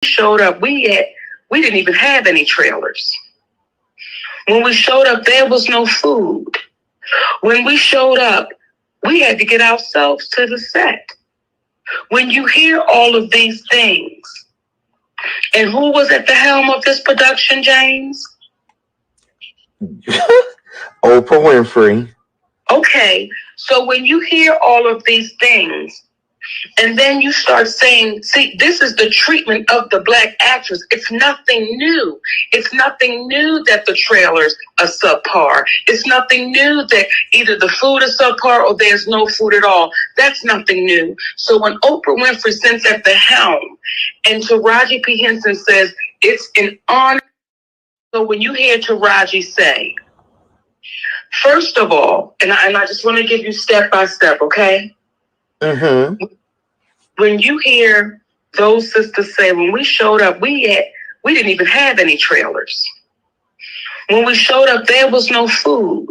showed up, we didn't even have any trailers. When we showed up, there was no food. When we showed up, we had to get ourselves to the set. When you hear all of these things, and who was at the helm of this production, James? Oprah Winfrey. Okay, so when you hear all of these things, and then you start saying, see, this is the treatment of the black actress. It's nothing new. It's nothing new that the trailers are subpar. It's nothing new that either the food is subpar or there's no food at all. That's nothing new. So when Oprah Winfrey sits at the helm and Taraji P. Henson says, it's an honor. So when you hear Taraji say, first of all, and I just want to give you step by step, okay? Mm-hmm. When you hear those sisters say, when we showed up, we didn't even have any trailers. When we showed up, there was no food.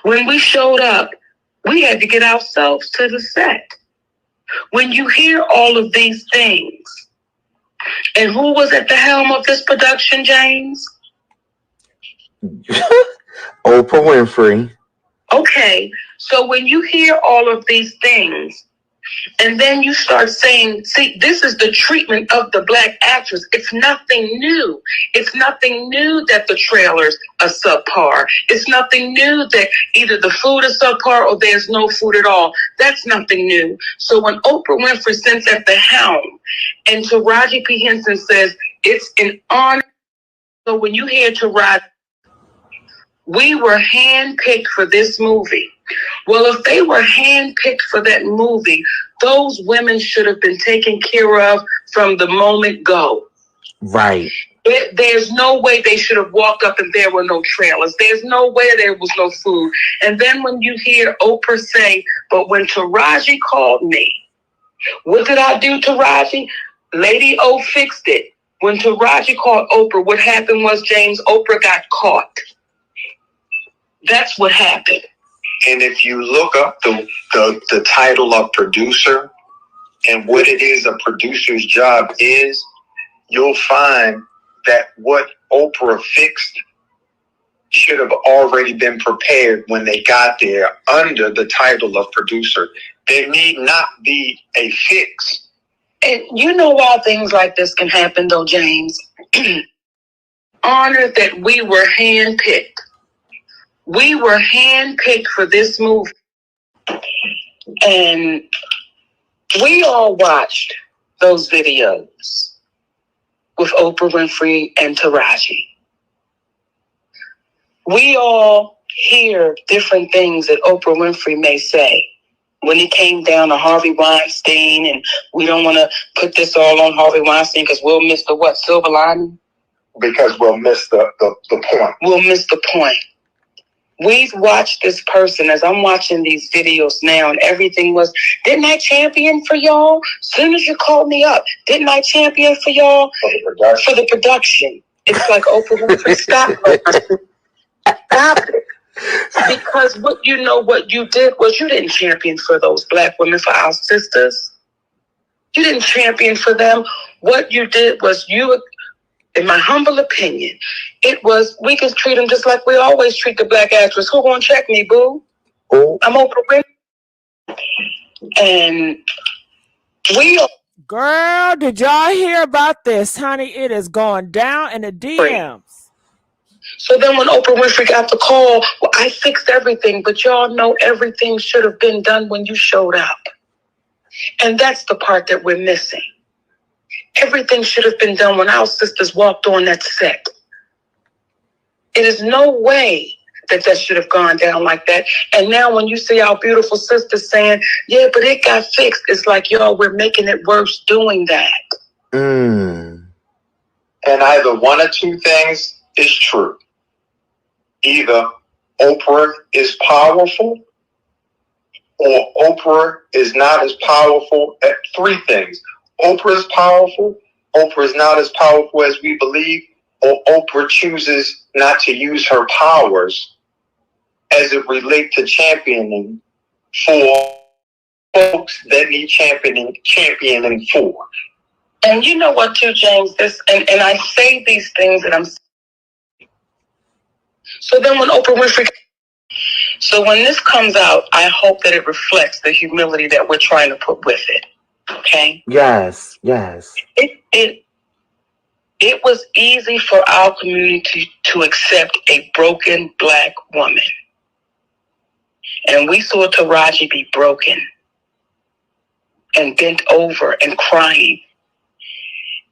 When we showed up, we had to get ourselves to the set. When you hear all of these things, and who was at the helm of this production, James? Oprah Winfrey. Okay, so when you hear all of these things, and then you start saying, see, this is the treatment of the black actress. It's nothing new. It's nothing new that the trailers are subpar. It's nothing new that either the food is subpar or there's no food at all. That's nothing new. So when Oprah Winfrey sits at the helm and Taraji P. Henson says, it's an honor. So when you hear Taraji, we were handpicked for this movie. Well, if they were handpicked for that movie, those women should have been taken care of from the moment go. Right. There's no way they should have walked up and there were no trailers. There's no way there was no food. And then when you hear Oprah say, but when Taraji called me, what did I do, Taraji? Lady O fixed it. When Taraji called Oprah, what happened was, James, Oprah got caught. That's what happened. And if you look up the title of producer and what it is a producer's job is, you'll find that what Oprah fixed should have already been prepared when they got there under the title of producer. There need not be a fix. And you know why things like this can happen, though, James? Honor that we were handpicked. We were handpicked for this movie. And we all watched those videos with Oprah Winfrey and Taraji. We all hear different things that Oprah Winfrey may say when it came down to Harvey Weinstein, and we don't want to put this all on Harvey Weinstein because we'll miss the what, silver lining? Because we'll miss the point. We'll miss the point. We've watched this person as I'm watching these videos now, and everything was, didn't I champion for y'all? As soon as you called me up, didn't I champion for y'all? For the production. It's like, Oprah Winfrey, stop. Stop it. Because what you did was you didn't champion for those black women, for our sisters. You didn't champion for them. What you did was in my humble opinion, it was, we can treat them just like we always treat the black actress. Who gonna check me, boo? Oh. I'm Oprah Winfrey. And Girl, did y'all hear about this, honey? It is going down in the DMs. So then when Oprah Winfrey got the call, well, I fixed everything, but y'all know everything should have been done when you showed up. And that's the part that we're missing. Everything should have been done when our sisters walked on that set. It is no way that should have gone down like that. And now when you see our beautiful sisters saying, yeah, but it got fixed, it's like, y'all, we're making it worse doing that. And either one or two things is true. Either Oprah is powerful or Oprah is not as powerful at three things. Oprah is powerful, Oprah is not as powerful as we believe, or Oprah chooses not to use her powers as it relates to championing for folks that need championing for. And you know what, too, James? And I say these things that I'm. So then when Oprah Winfrey. So when this comes out, I hope that it reflects the humility that we're trying to put with it. Okay? Yes, yes. It was easy for our community to accept a broken Black woman. And we saw Taraji be broken and bent over and crying.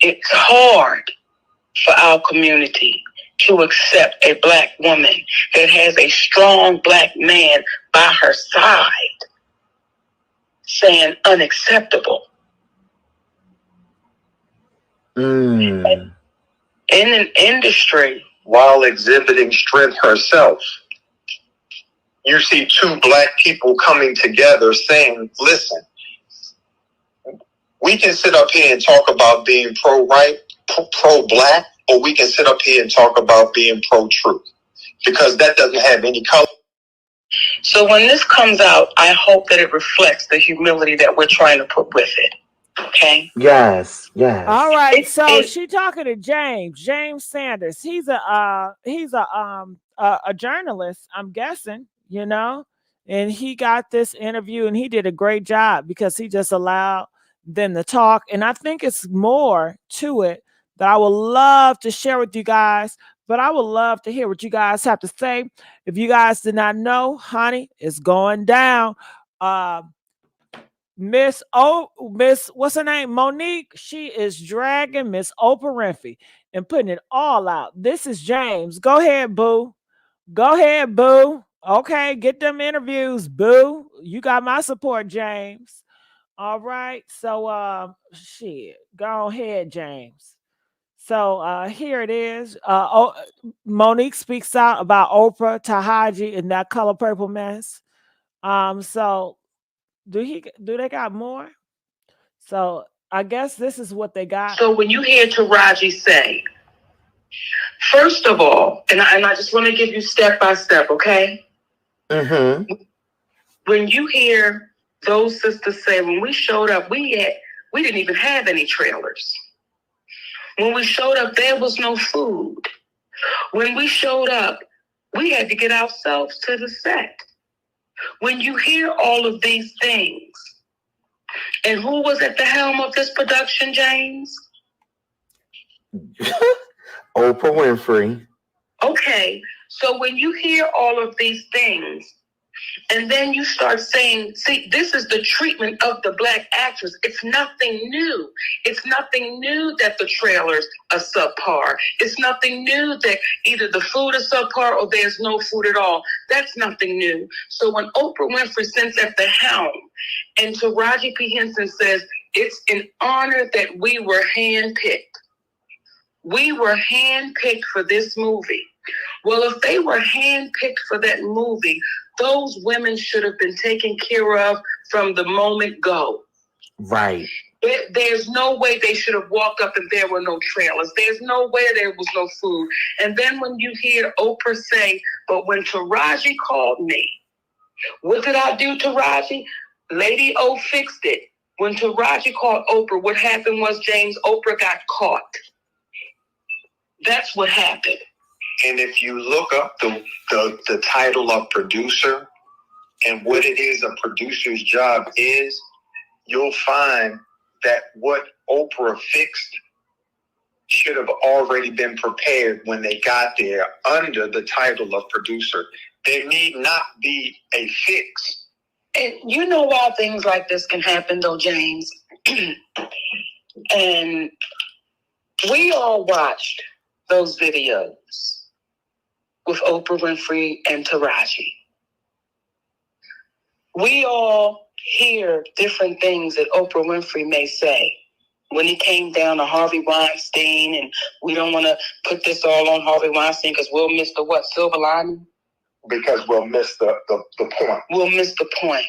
It's hard for our community to accept a Black woman that has a strong Black man by her side saying unacceptable. In an industry, while exhibiting strength herself, you see two Black people coming together saying, listen, we can sit up here and talk about being pro-right, pro-Black, or we can sit up here and talk about being pro-truth, because that doesn't have any color. So when this comes out, I hope that it reflects the humility that we're trying to put with it. Okay? Yes, yes. All right. So she talking to James Sanders. He's a journalist, I'm guessing, you know, and he got this interview and he did a great job because he just allowed them to talk. And I think it's more to it that I would love to share with you guys, but I would love to hear what you guys have to say. If you guys did not know, honey, it's going down. Miss what's her name? Monique. She is dragging Miss Oprah Winfrey and putting it all out. This is James. Go ahead, boo. Go ahead, boo. Okay, get them interviews, boo. You got my support, James. All right. So shit. Go ahead, James. So here it is. Monique speaks out about Oprah, Taraji, and that color purple mess. So do they got more? So I guess this is what they got. So when you hear Taraji say, first of all, and I just want to give you step by step, okay? When you hear those sisters say, when we showed up, we didn't even have any trailers. When we showed up, there was no food. When we showed up, we had to get ourselves to the set. When you hear all of these things, and who was at the helm of this production, James? Oprah Winfrey. Okay, so when you hear all of these things, and then you start saying, see, this is the treatment of the Black actress. It's nothing new. It's nothing new that the trailers are subpar. It's nothing new that either the food is subpar or there's no food at all. That's nothing new. So when Oprah Winfrey sits at the helm and Taraji P. Henson says, it's an honor that we were handpicked. We were handpicked for this movie. Well, if they were handpicked for that movie, those women should have been taken care of from the moment go. Right. There's no way they should have walked up and there were no trailers. There's no way there was no food. And then when you hear Oprah say, but when Taraji called me, what did I do, Taraji? Lady O fixed it. When Taraji called Oprah, what happened was, James, Oprah got caught. That's what happened. And if you look up the title of producer and what it is a producer's job is, you'll find that what Oprah fixed should have already been prepared when they got there under the title of producer. There need not be a fix. And you know why things like this can happen, though, James? And we all watched those videos with Oprah Winfrey and Taraji. We all hear different things that Oprah Winfrey may say when it came down to Harvey Weinstein, and we don't want to put this all on Harvey Weinstein because we'll miss the what, silver lining? Because we'll miss the point. We'll miss the point.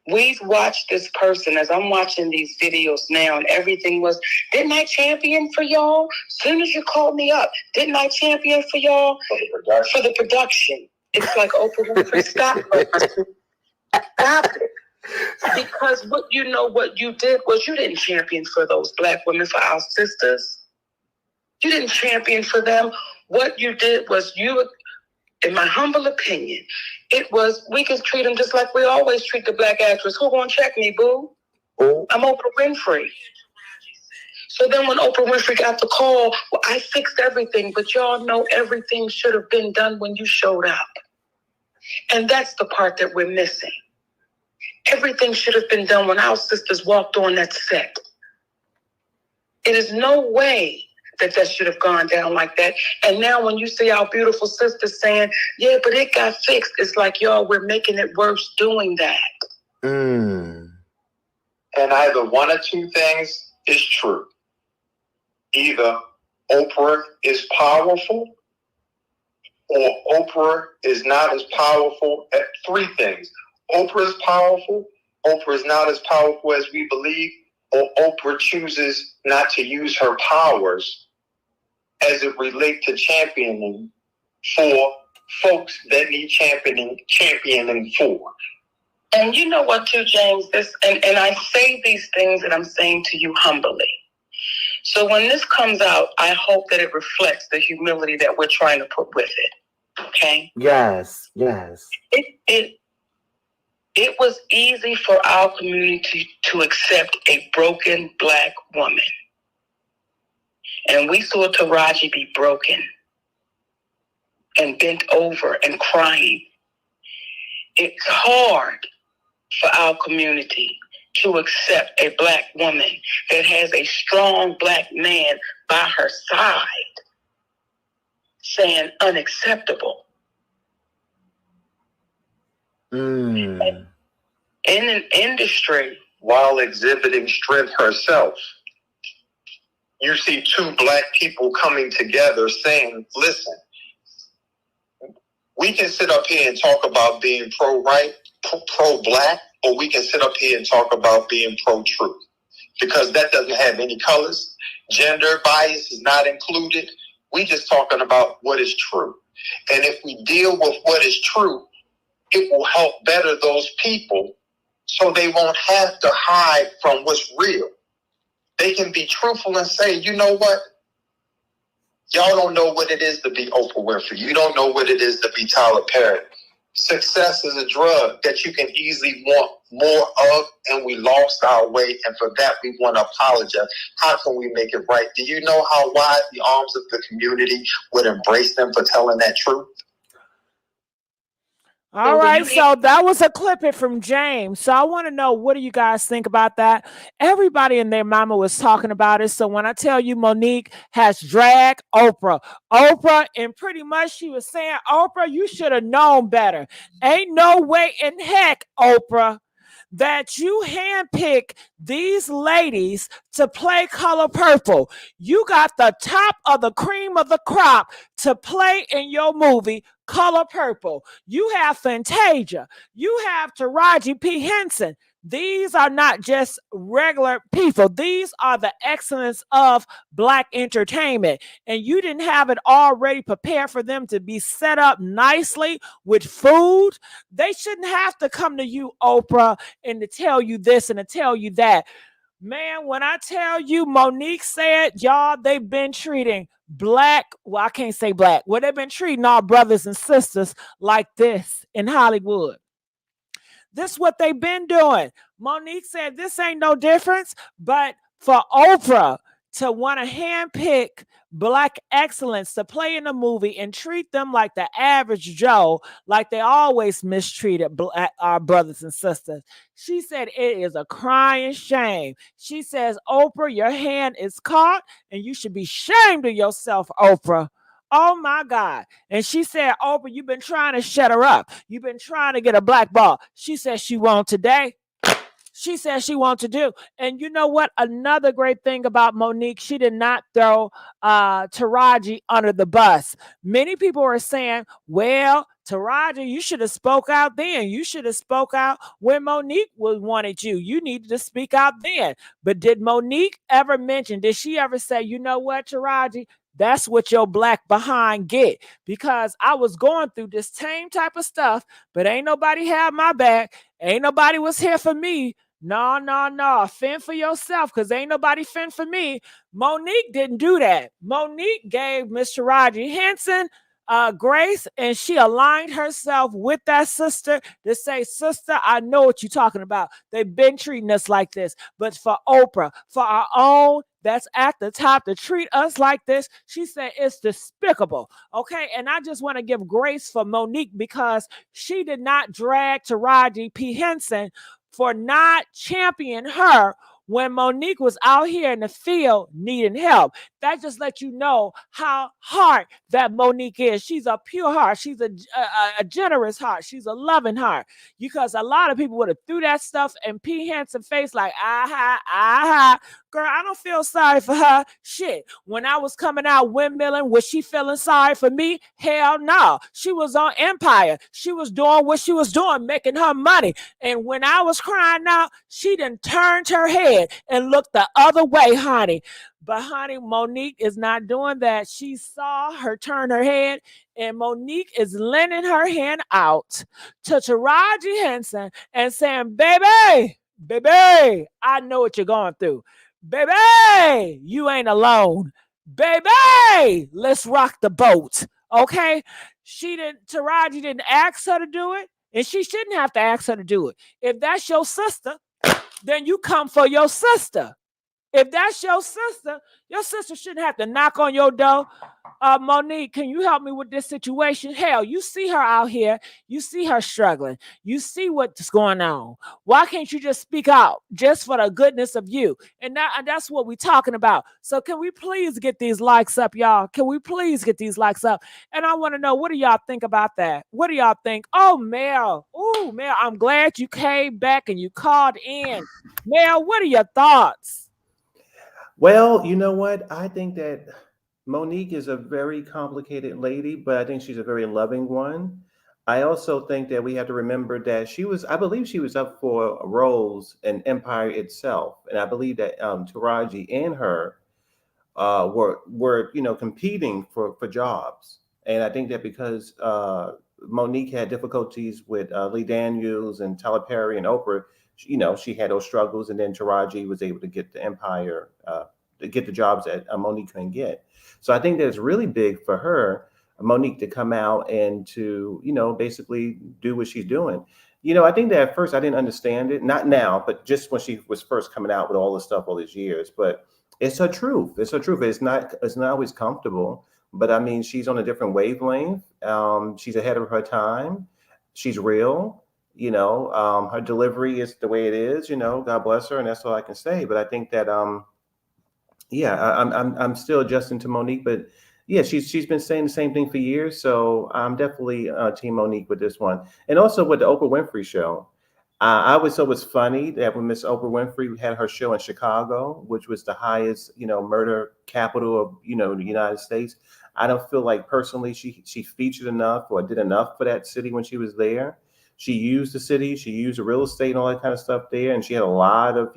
We've watched this person, as I'm watching these videos now, and everything was, didn't I champion for y'all? As soon as you called me up, didn't I champion for y'all? For the production. It's like, Oprah Winfrey, stop it. Stop it. Because what you did was you didn't champion for those black women, for our sisters. You didn't champion for them. What you did was in my humble opinion, it was we can treat them just like we always treat the black actress. Who gonna check me, boo? Oh. I'm Oprah Winfrey. So then when Oprah Winfrey got the call, well, I fixed everything, but y'all know everything should have been done when you showed up. And that's the part that we're missing. Everything should have been done when our sisters walked on that set. It is no way that should have gone down like that. And now when you see our beautiful sisters saying, yeah, but it got fixed, it's like, y'all, we're making it worse doing that. Mm. And either one or two things is true. Either Oprah is powerful or Oprah is not as powerful at three things. Oprah is powerful, Oprah is not as powerful as we believe, or Oprah chooses not to use her powers as it relates to championing for folks that need championing for. And you know what, too, James? And I say these things that I'm saying to you humbly. So when this comes out, I hope that it reflects the humility that we're trying to put with it. Okay? Yes, yes. It was easy for our community to accept a broken black woman. And we saw Taraji be broken and bent over and crying. It's hard for our community to accept a black woman that has a strong black man by her side saying unacceptable. Mm. In an industry, while exhibiting strength herself, you see two black people coming together saying, listen, we can sit up here and talk about being pro-right, pro-black, or we can sit up here and talk about being pro-truth, because that doesn't have any colors. Gender bias is not included. We just talking about what is true. And if we deal with what is true, it will help better those people so they won't have to hide from what's real. They can be truthful and say, you know what? Y'all don't know what it is to be Oprah Winfrey. You don't know what it is to be Tyler Perry. Success is a drug that you can easily want more of, and we lost our way, and for that we want to apologize. How can we make it right? Do you know how wide the arms of the community would embrace them for telling that truth? All right, so that was a clip from James. So I want to know, what do you guys think about that? Everybody and their mama was talking about it. So when I tell you Monique has dragged Oprah, and pretty much she was saying, Oprah, you should have known better. Ain't no way in heck, Oprah, that you handpick these ladies to play Color Purple. You got the top of the cream of the crop to play in your movie Color Purple. You have Fantasia. You have Taraji P. Henson. These are not just regular people. These are the excellence of black entertainment. And you didn't have it already prepared for them to be set up nicely with food. They shouldn't have to come to you, Oprah, and to tell you this and to tell you that. Man, when I tell you, Monique said, y'all, they've been treating black, well, I can't say black, well, they've been treating our brothers and sisters like this in Hollywood. This is what they've been doing. Monique said this ain't no difference, but for Oprah to want to handpick black excellence to play in a movie and treat them like the average Joe, like they always mistreated our brothers and sisters. She said it is a crying shame. She says, Oprah, your hand is caught and you should be ashamed of yourself, Oprah. Oh my God. And she said, Oprah, you've been trying to shut her up. You've been trying to get a black ball. She said she won't today. She said she wants to do. And you know what? Another great thing about Monique, she did not throw Taraji under the bus. Many people are saying, well, Taraji, you should have spoke out then. You should have spoke out when Monique wanted you. You needed to speak out then. But did Monique ever mention, did she ever say, you know what, Taraji, that's what your black behind get? Because I was going through this same type of stuff, but ain't nobody had my back. Ain't nobody was here for me. No. Fend for yourself, because ain't nobody fend for me. Monique didn't do that. Monique gave Miss Taraji Henson grace, and she aligned herself with that sister to say, sister, I know what you're talking about. They've been treating us like this. But for Oprah, for our own that's at the top to treat us like this, she said it's despicable. Okay. And I just want to give grace for Monique, because she did not drag Taraji P. Henson for not championing her when Monique was out here in the field needing help. That just lets you know how hard that Monique is. She's a pure heart. She's a generous heart. She's a loving heart. Because a lot of people would have threw that stuff in P. Henson face like, aha. Girl, I don't feel sorry for her. Shit. When I was coming out windmilling, was she feeling sorry for me? Hell no. She was on Empire. She was doing what she was doing, making her money. And when I was crying out, she done turned her head and looked the other way, honey. But honey, Monique is not doing that. She saw her turn her head, and Monique is lending her hand out to Taraji Henson and saying, baby, I know what you're going through. Baby, you ain't alone. Baby, let's rock the boat. Okay? Taraji didn't ask her to do it, and she shouldn't have to ask her to do it. If that's your sister, then you come for your sister. If that's your sister shouldn't have to knock on your door. Monique, can you help me with this situation? Hell, you see her out here. You see her struggling. You see what's going on. Why can't you just speak out just for the goodness of you? And that's what we're talking about. So can we please get these likes up, y'all? Can we please get these likes up? And I want to know, what do y'all think about that? What do y'all think? Oh, Mel. Oh, Mel, I'm glad you came back and you called in. Mel, what are your thoughts? Well, you know what? I think that Monique is a very complicated lady, but I think she's a very loving one. I also think that we have to remember that I believe she was up for roles in Empire itself. And I believe that Taraji and her were competing for jobs. And I think that because Monique had difficulties with Lee Daniels and Tyler Perry and Oprah, she had those struggles, and then Taraji was able to get the Empire, to get the jobs that Monique couldn't get. So I think that it's really big for her, Monique, to come out and to, basically do what she's doing. I think that at first I didn't understand it, not now, but just when she was first coming out with all this stuff all these years. But it's her truth. It's her truth. It's not always comfortable, but I mean, she's on a different wavelength. She's ahead of her time. She's real. Her delivery is the way it is. God bless her, and that's all I can say. But I think that, I'm still adjusting to Monique, but yeah, she's been saying the same thing for years. So I'm definitely Team Monique with this one, and also with the Oprah Winfrey Show. I always thought it was funny that when Miss Oprah Winfrey had her show in Chicago, which was the highest, murder capital of, the United States. I don't feel like personally she featured enough or did enough for that city when she was there. She used the city, she used the real estate and all that kind of stuff there. And she had a lot of,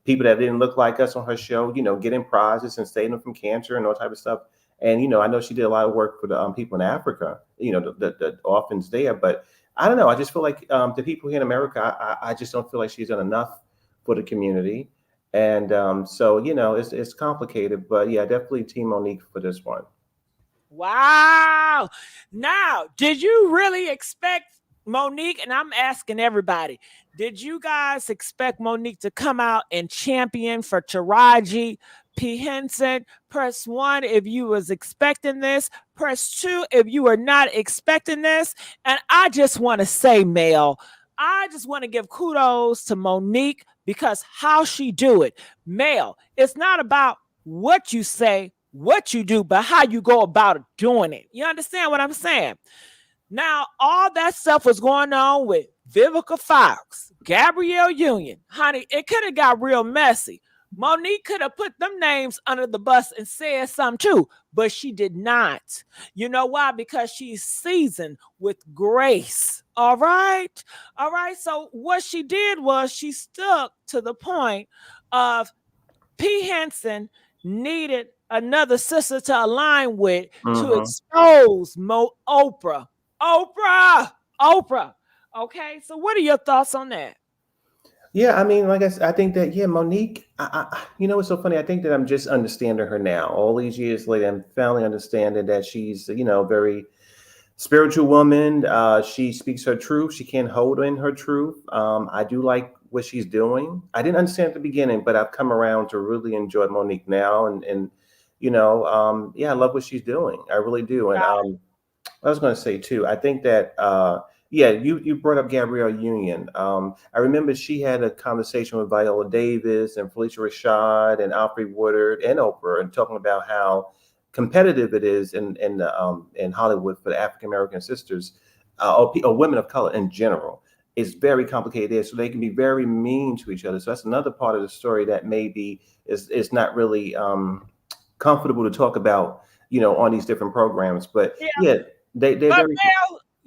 people that didn't look like us on her show, getting prizes and saving them from cancer and all type of stuff. And, I know she did a lot of work for the people in Africa, the orphans there. But I don't know. I just feel like the people here in America, I just don't feel like she's done enough for the community. And so, it's complicated. But yeah, definitely Team Monique for this one. Wow. Now, did you really expect Monique, and I'm asking everybody, did you guys expect Monique to come out and champion for Taraji P. Henson? Press 1 if you was expecting this. Press 2 if you were not expecting this. And I just want to say, Mel, I just want to give kudos to Monique, because how she do it. Mel, it's not about what you say, what you do, but how you go about doing it. You understand what I'm saying? Now, all that stuff was going on with Vivica Fox, Gabrielle Union. Honey, it could have got real messy. Monique could have put them names under the bus and said something too, but she did not. You know why? Because she's seasoned with grace. All right. All right. So what she did was she stuck to the point of P. Henson needed another sister to align with to expose Oprah. Oprah. Okay. So what are your thoughts on that? Yeah, I mean, like I think that Monique. You know, it's so funny. I think that I'm just understanding her now. All these years later, I'm finally understanding that she's very spiritual woman. She speaks her truth. She can't hold in her truth. I do like what she's doing. I didn't understand at the beginning, but I've come around to really enjoy Monique now, and I love what she's doing. I really do. And I was going to say too. I think that you brought up Gabrielle Union. I remember she had a conversation with Viola Davis and Felicia Rashad and Alfre Woodard and Oprah, and talking about how competitive it is in Hollywood for the African American sisters or women of color in general. It's very complicated there, so they can be very mean to each other. So that's another part of the story that maybe is not really comfortable to talk about, on these different programs. But they're but very.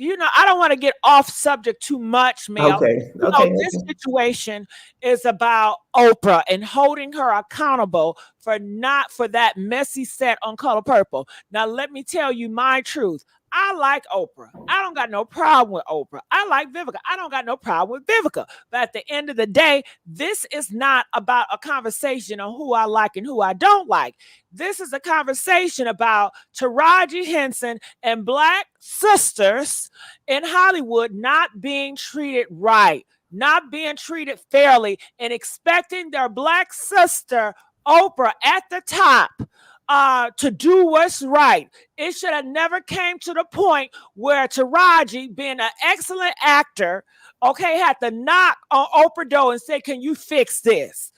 Mel, I don't want to get off subject too much, Mel. Okay. This situation is about Oprah and holding her accountable for that messy set on Color Purple. Now, let me tell you my truth. I like Oprah. I don't got no problem with Oprah. I like Vivica. I don't got no problem with Vivica. But at the end of the day, this is not about a conversation on who I like and who I don't like. This is a conversation about Taraji Henson and Black sisters in Hollywood not being treated right, not being treated fairly, and expecting their Black sister, Oprah, at the top to do what's right. It should have never came to the point where Taraji, being an excellent actor, had to knock on Oprah door and say, can you fix this?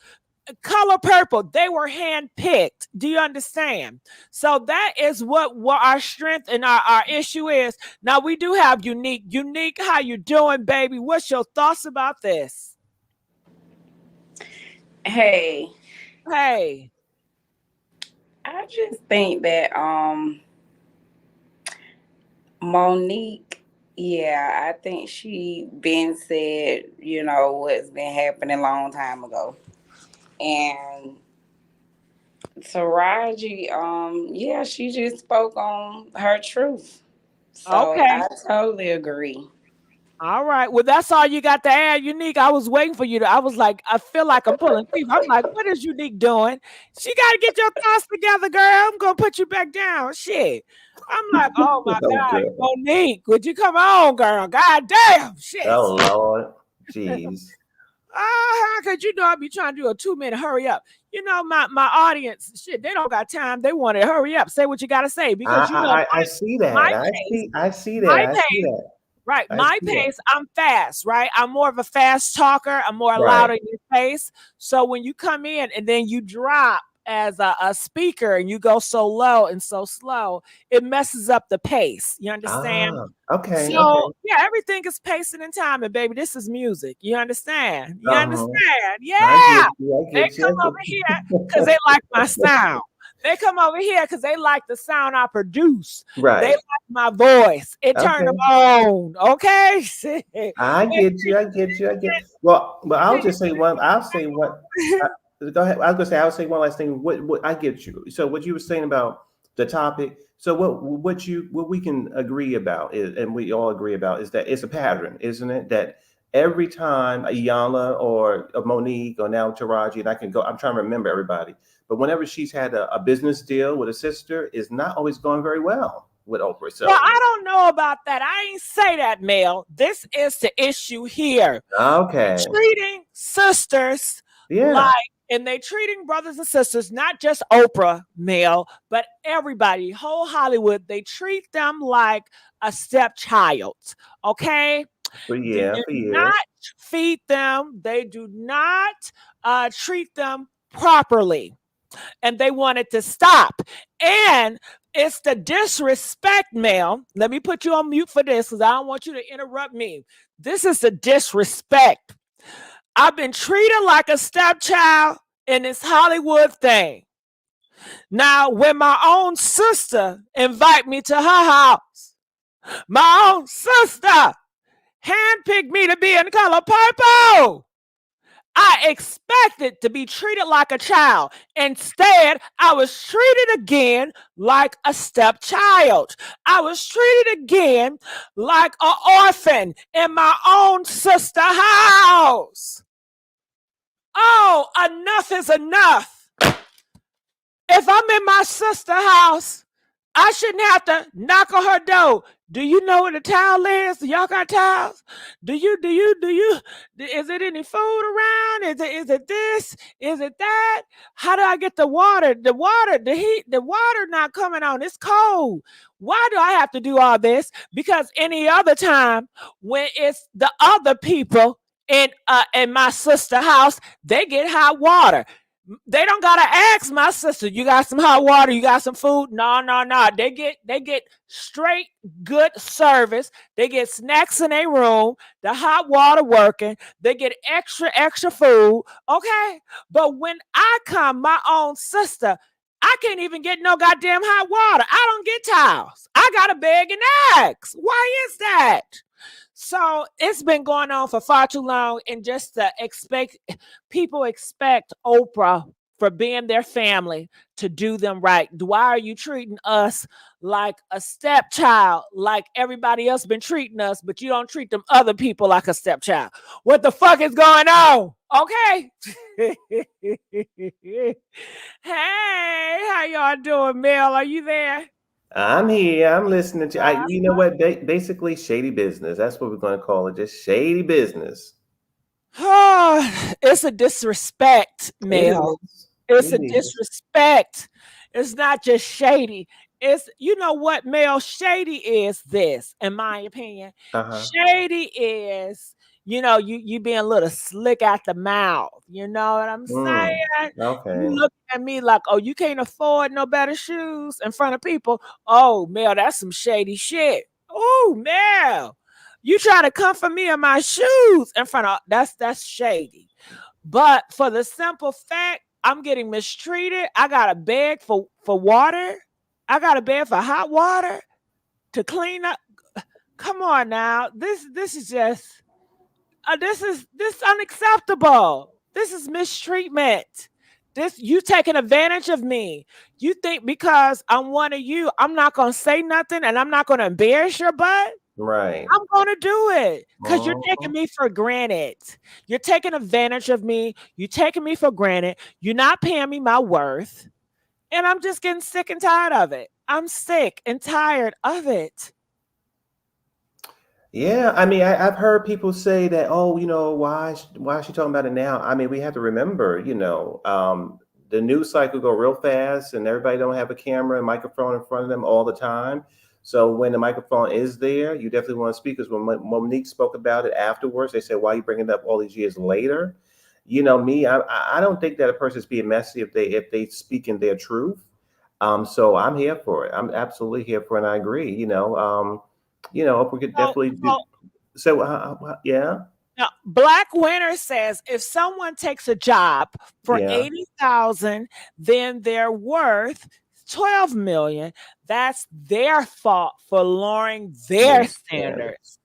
Color Purple, they were handpicked. Do you understand? So that is what our strength and our issue is. Now we do have Unique. Unique, how you doing, baby? What's your thoughts about this? Hey. I just think that Monique, I think she been said, what's been happening a long time ago. And Taraji, she just spoke on her truth. So I totally agree. All right. Well, that's all you got to add, Unique. I was waiting for you I was like, I feel like I'm pulling teeth. I'm like, what is Unique doing? She got to get your thoughts together, girl. I'm going to put you back down. Shit. I'm like, oh my God. Girl. Monique, would you come on, girl? God damn. Shit. Oh, Lord. Jeez. Because I be trying to do a 2-minute hurry up. My audience, shit, they don't got time. They want to hurry up. Say what you got to say. Because I see that. I see that. Right. My pace, I'm fast, right? I'm more of a fast talker. I'm more loud in your face. So when you come in and then you drop as a speaker and you go so low and so slow, it messes up the pace. You understand? Okay. So everything is pacing and timing, baby. This is music. You understand? You understand? Yeah. I get you. They come over here because they like my sound. They come over here because they like the sound I produce. Right. They like my voice. It turned them on. Okay. I get you. Well, I'll just say one. I'll say one. Go ahead. I was gonna say. I'll say one last thing. What I get you. So what you were saying about the topic. So what we can agree about is, and we all agree about, is that it's a pattern, isn't it? That every time Ayanna or Monique or now Taraji, and I'm trying to remember everybody. But whenever she's had a business deal with a sister, it's not always going very well with Oprah. So, well, I don't know about that. I ain't say that, Mel. This is the issue here. Okay. Treating sisters and they treating brothers and sisters, not just Oprah, Mel, but everybody, whole Hollywood, they treat them like a stepchild. Okay? For years. They do not feed them. They do not treat them properly. And they wanted to stop. And it's the disrespect, Mel. Let me put you on mute for this because I don't want you to interrupt me. This is the disrespect. I've been treated like a stepchild. in this Hollywood thing. Now, when my own sister invite me to her house, my own sister handpicked me to be in color purple. I expected to be treated like a child. Instead, I was treated again like a stepchild. I was treated again like an orphan in my own sister house. Oh, enough is enough. If I'm in my sister house, I shouldn't have to knock on her door. Do you know where the towel is? Do y'all got towels? Is it any food around? Is it this? Is it that? How do I get the water? The heat, the water not coming on. It's cold. Why do I have to do all this? Because any other time when it's the other people in my sister house, they get hot water. They don't gotta ask my sister, you got some hot water, you got some food? No. They get straight good service. They get snacks in their room, the hot water working, they get extra food. Okay. But when I come, my own sister, I can't even get no goddamn hot water. I don't get towels. I gotta beg and ask. Why is that? So it's been going on for far too long, and just to people expect Oprah for being their family to do them right. Why are you treating us like a stepchild, like everybody else been treating us, but you don't treat them other people like a stepchild? What the fuck is going on? Okay. Hey, how y'all doing, Mel? Are you there? I'm here. I'm listening to. You know what? Basically, shady business. That's what we're going to call it. Just shady business. It's a disrespect, Mel. It's a disrespect. It's not just shady. It's, you know what, Mel? Shady is this, in my opinion. Shady is, you being a little slick at the mouth. You know what I'm saying? Okay. You look at me like, oh, you can't afford no better shoes in front of people. Oh, Mel, that's some shady shit. Oh, Mel, you try to come for me in my shoes in front of that's shady. But for the simple fact I'm getting mistreated, I got a beg for water. I got a beg for hot water to clean up. Come on now. This is just this unacceptable. This is mistreatment. This, you taking advantage of me. You think because I'm one of you, I'm not gonna say nothing and I'm not gonna embarrass your butt? Right. I'm gonna do it because you're taking me for granted. You're taking advantage of me. You're taking me for granted. You're not paying me my worth. And I'm just getting sick and tired of it. I'm sick and tired of it. Yeah, I mean, I've heard people say that, oh, why is she talking about it now? I mean, we have to remember, the news cycle go real fast, and everybody don't have a camera and microphone in front of them all the time. So when the microphone is there, you definitely want to speak. Because when Monique spoke about it afterwards, they said, "Why are you bringing it up all these years later?" Me, I don't think that a person's being messy if they speak in their truth. So I'm here for it. I'm absolutely here for it. And I agree. If we could definitely do. So, yeah. Now, Black Winter says if someone takes a job for 80,000, then they're worth 12 million. That's their fault for lowering their standards.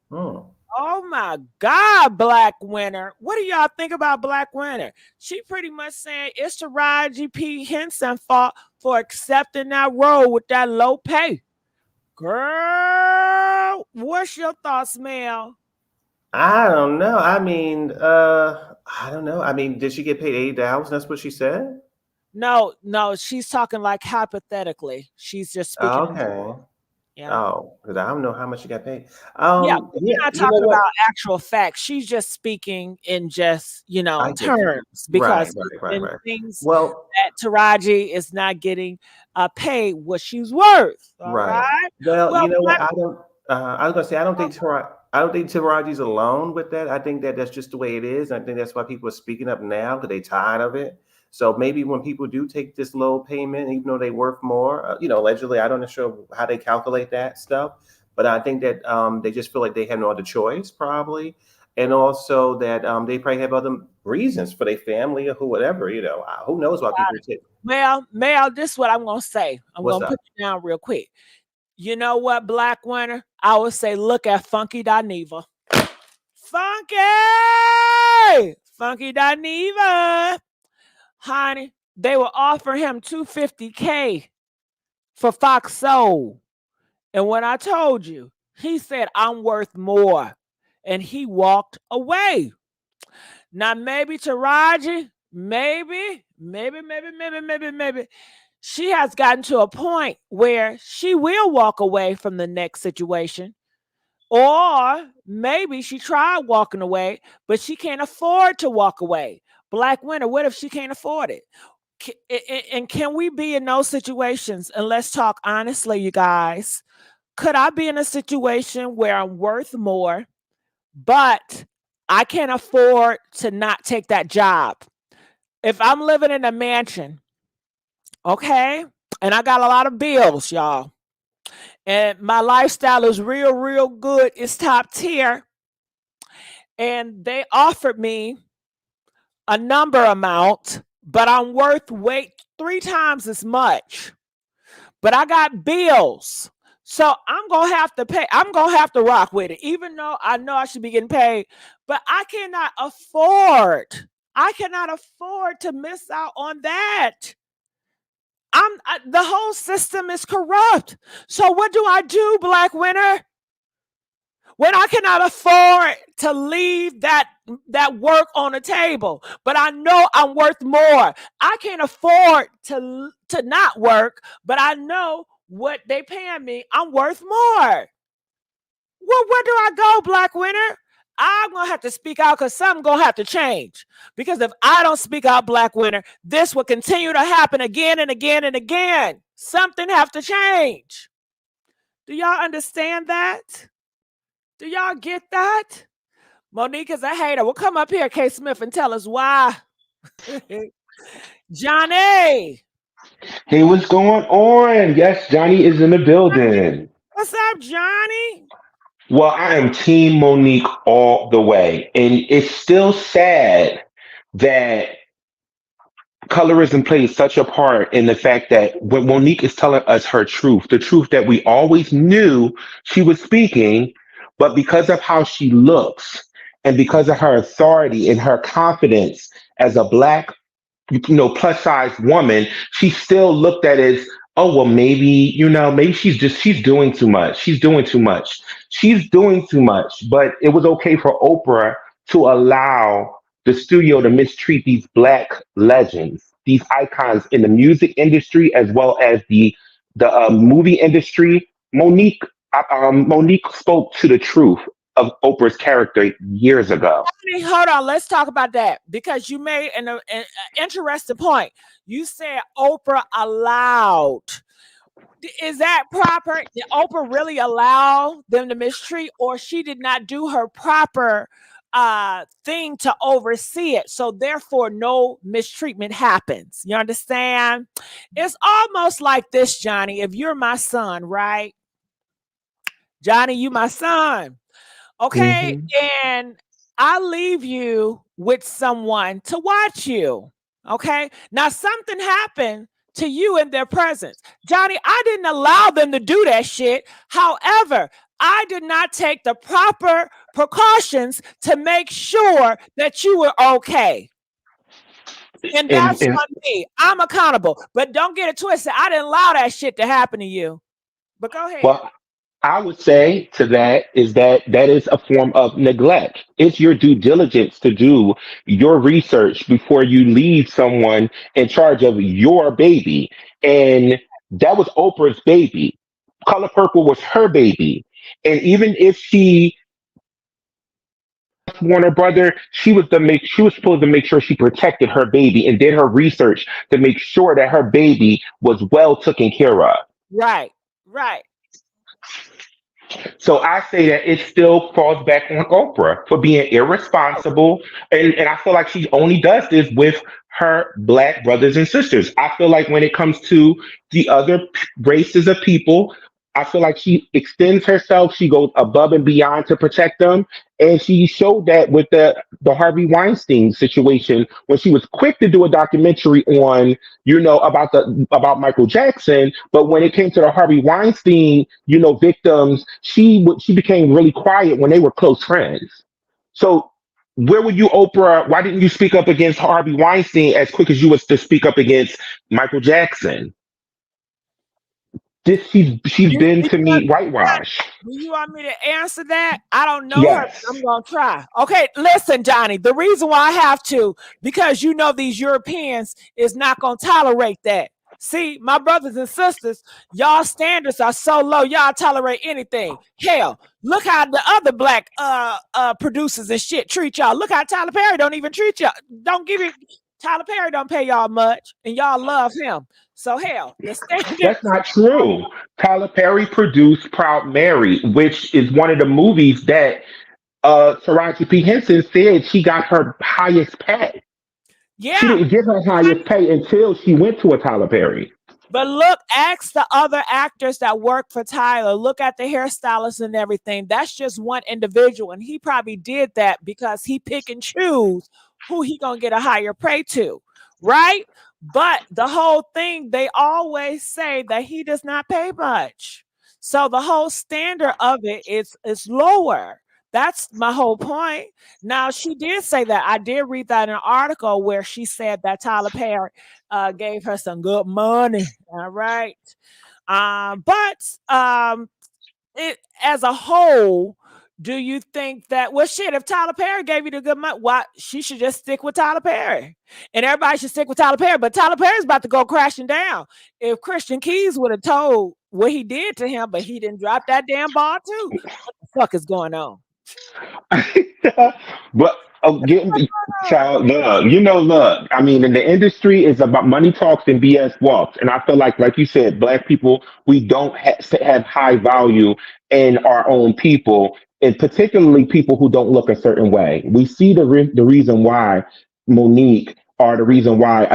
Oh my God, Black Winter. What do y'all think about Black Winter? She pretty much saying it's Taraji P. Henson fault for accepting that role with that low pay. Girl, what's your thoughts, Mel? I don't know. I mean, I don't know. I mean, did she get paid $80? That's what she said? No, she's talking like hypothetically. She's just speaking. Okay. Yeah. Oh, because I don't know how much she got paid. We're not talking about actual facts. She's just speaking in just, terms, because things that Taraji is not getting paid what she's worth. All right. Well, you know what? I was gonna say I don't think Taraji's alone with that. I think that that's just the way it is. I think that's why people are speaking up now because they're tired of it. So maybe when people do take this low payment, even though they worth more, allegedly, I don't know how they calculate that stuff, but I think that they just feel like they have no other choice, probably. and also that they probably have other reasons for their family or whatever. Who knows why people take. Well, Mel, this is what I'm gonna say. I'm What's gonna up? put you down real quick. You know what, Black Winter? I would say look at Funky Dineva. Funky Dineva. Honey, they will offer him $250K for Fox Soul. And when I told you, he said, I'm worth more. And he walked away. Now, maybe Taraji, maybe, she has gotten to a point where she will walk away from the next situation. Or maybe she tried walking away, but she can't afford to walk away. Black Winter, what if she can't afford it? And can we be in those situations? And let's talk honestly, you guys. Could I be in a situation where I'm worth more, but I can't afford to not take that job? If I'm living in a mansion, okay, and I got a lot of bills, y'all, and my lifestyle is real good, it's top tier, and they offered me a number amount, but I'm worth 3 times as much. But I got bills. So I'm going to have to pay. I'm going to have to rock with it, even though I know I should be getting paid. But I cannot afford to miss out on that. The whole system is corrupt. So what do I do, Black Winter? When I cannot afford to leave that work on the table, but I know I'm worth more. I can't afford to not work, but I know what they paying me, I'm worth more. Well, where do I go, Black Winter? I'm going to have to speak out because something's going to have to change. Because if I don't speak out, Black Winter, this will continue to happen again and again and again. Something have to change. Do y'all understand that? Do y'all get that? Monique is a hater. Well, come up here, K. Smith, and tell us why. Johnny. Hey, what's going on? Yes, Johnny is in the building. What's up, Johnny? Well, I am Team Monique all the way. And it's still sad that colorism plays such a part in the fact that when Monique is telling us her truth, the truth that we always knew she was speaking, but because of how she looks and because of her authority and her confidence as a Black plus size woman, she still looked at as, oh, well, maybe she's doing too much. She's doing too much. She's doing too much. But it was okay for Oprah to allow the studio to mistreat these Black legends, these icons in the music industry, as well as the movie industry. Monique spoke to the truth of Oprah's character years ago. Hold on, let's talk about that because you made an interesting point. You said Oprah allowed. Is that proper? Did Oprah really allow them to mistreat, or she did not do her proper thing to oversee it? So therefore, no mistreatment happens. You understand? It's almost like this, Johnny. If you're my son, right? Johnny, you my son. Okay. Mm-hmm. And I leave you with someone to watch you. Okay. Now something happened to you in their presence. Johnny, I didn't allow them to do that shit. However, I did not take the proper precautions to make sure that you were okay. And that's on me. I'm accountable. But don't get it twisted. I didn't allow that shit to happen to you. But go ahead. Well, I would say to that is that is a form of neglect. It's your due diligence to do your research before you leave someone in charge of your baby. And that was Oprah's baby. Color Purple was her baby. And even if she Warner brother, she was supposed to make sure she protected her baby and did her research to make sure that her baby was well taken care of. Right. So I say that it still falls back on Oprah for being irresponsible. And I feel like she only does this with her Black brothers and sisters. I feel like when it comes to the other races of people, I feel like she extends herself. She goes above and beyond to protect them, and she showed that with the Harvey Weinstein situation when she was quick to do a documentary on about Michael Jackson, but when it came to the Harvey Weinstein victims, she became really quiet when they were close friends. So where were you, Oprah? Why didn't you speak up against Harvey Weinstein as quick as you was to speak up against Michael Jackson? She's Do, been do to you want me whitewashed. do you want me to answer that? I don't know her, but I'm Yes. gonna try. Okay, listen, Johnny. The reason why I have to, because these Europeans is not gonna tolerate that. See, my brothers and sisters, y'all standards are so low, y'all tolerate anything. Hell, look how the other black producers and shit treat y'all. Look how Tyler Perry don't even treat y'all. Don't give it. Tyler Perry don't pay y'all much, and y'all love him. So hell, the That's standards. not true. Tyler Perry produced Proud Mary, which is one of the movies that Taraji P. Henson said she got her highest pay. She Yeah. didn't get her highest pay until she went to a Tyler Perry. But look, ask the other actors that work for Tyler. Look at the hairstylist and everything. That's just one individual, and he probably did that because he pick and choose who he gonna get a higher pay to, right? But the whole thing, they always say that he does not pay much. So the whole standard of it is lower. That's my whole point. Now she did say that. I did read that in an article where she said that Tyler Perry gave her some good money. All right. But it as a whole, do you think that if Tyler Perry gave you the good money, why she should just stick with Tyler Perry? And everybody should stick with Tyler Perry, but Tyler Perry's about to go crashing down. If Christian Keys would have told what he did to him, but he didn't drop that damn ball too. What the fuck is going on? But again, child, look. I mean, in the industry, it's about money talks and BS walks, and I feel like you said, black people, we don't have high value in our own people, and particularly people who don't look a certain way. We see the reason why Monique, or the reason why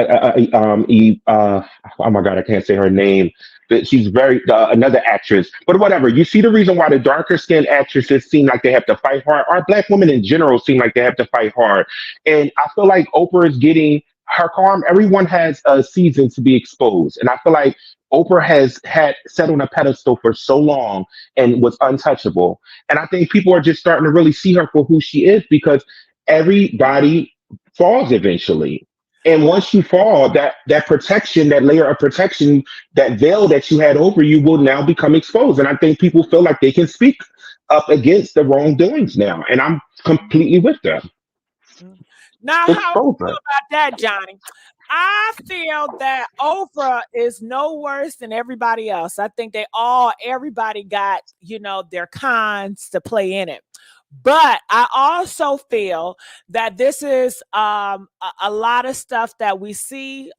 oh my God, I can't say her name. That she's very another actress, but whatever. You see the reason why the darker skinned actresses seem like they have to fight hard. Our black women in general seem like they have to fight hard, and I feel like Oprah is getting her calm. Everyone has a season to be exposed, and I feel like Oprah has had set on a pedestal for so long and was untouchable. And I think people are just starting to really see her for who she is because everybody falls eventually. And once you fall, that protection, that layer of protection, that veil that you had over you will now become exposed. And I think people feel like they can speak up against the wrongdoings now. And I'm completely with them. Now, how do you Expose feel it. about that, Johnny? I feel that Oprah is no worse than everybody else. I think everybody got, their cons to play in it. But I also feel that this is a lot of stuff that we see.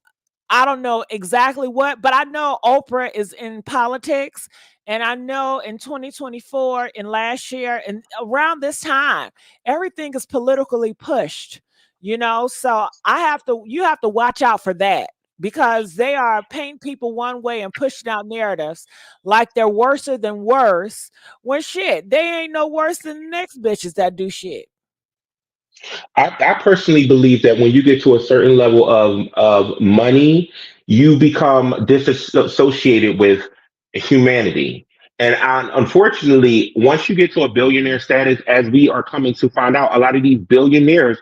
I don't know exactly what, but I know Oprah is in politics. And I know in 2024 and last year and around this time, everything is politically pushed, So you have to watch out for that because they are painting people one way and pushing out narratives like they're worse than worse when shit, they ain't no worse than the next bitches that do shit. I personally believe that when you get to a certain level of money, you become disassociated with humanity. And unfortunately, once you get to a billionaire status, as we are coming to find out, a lot of these billionaires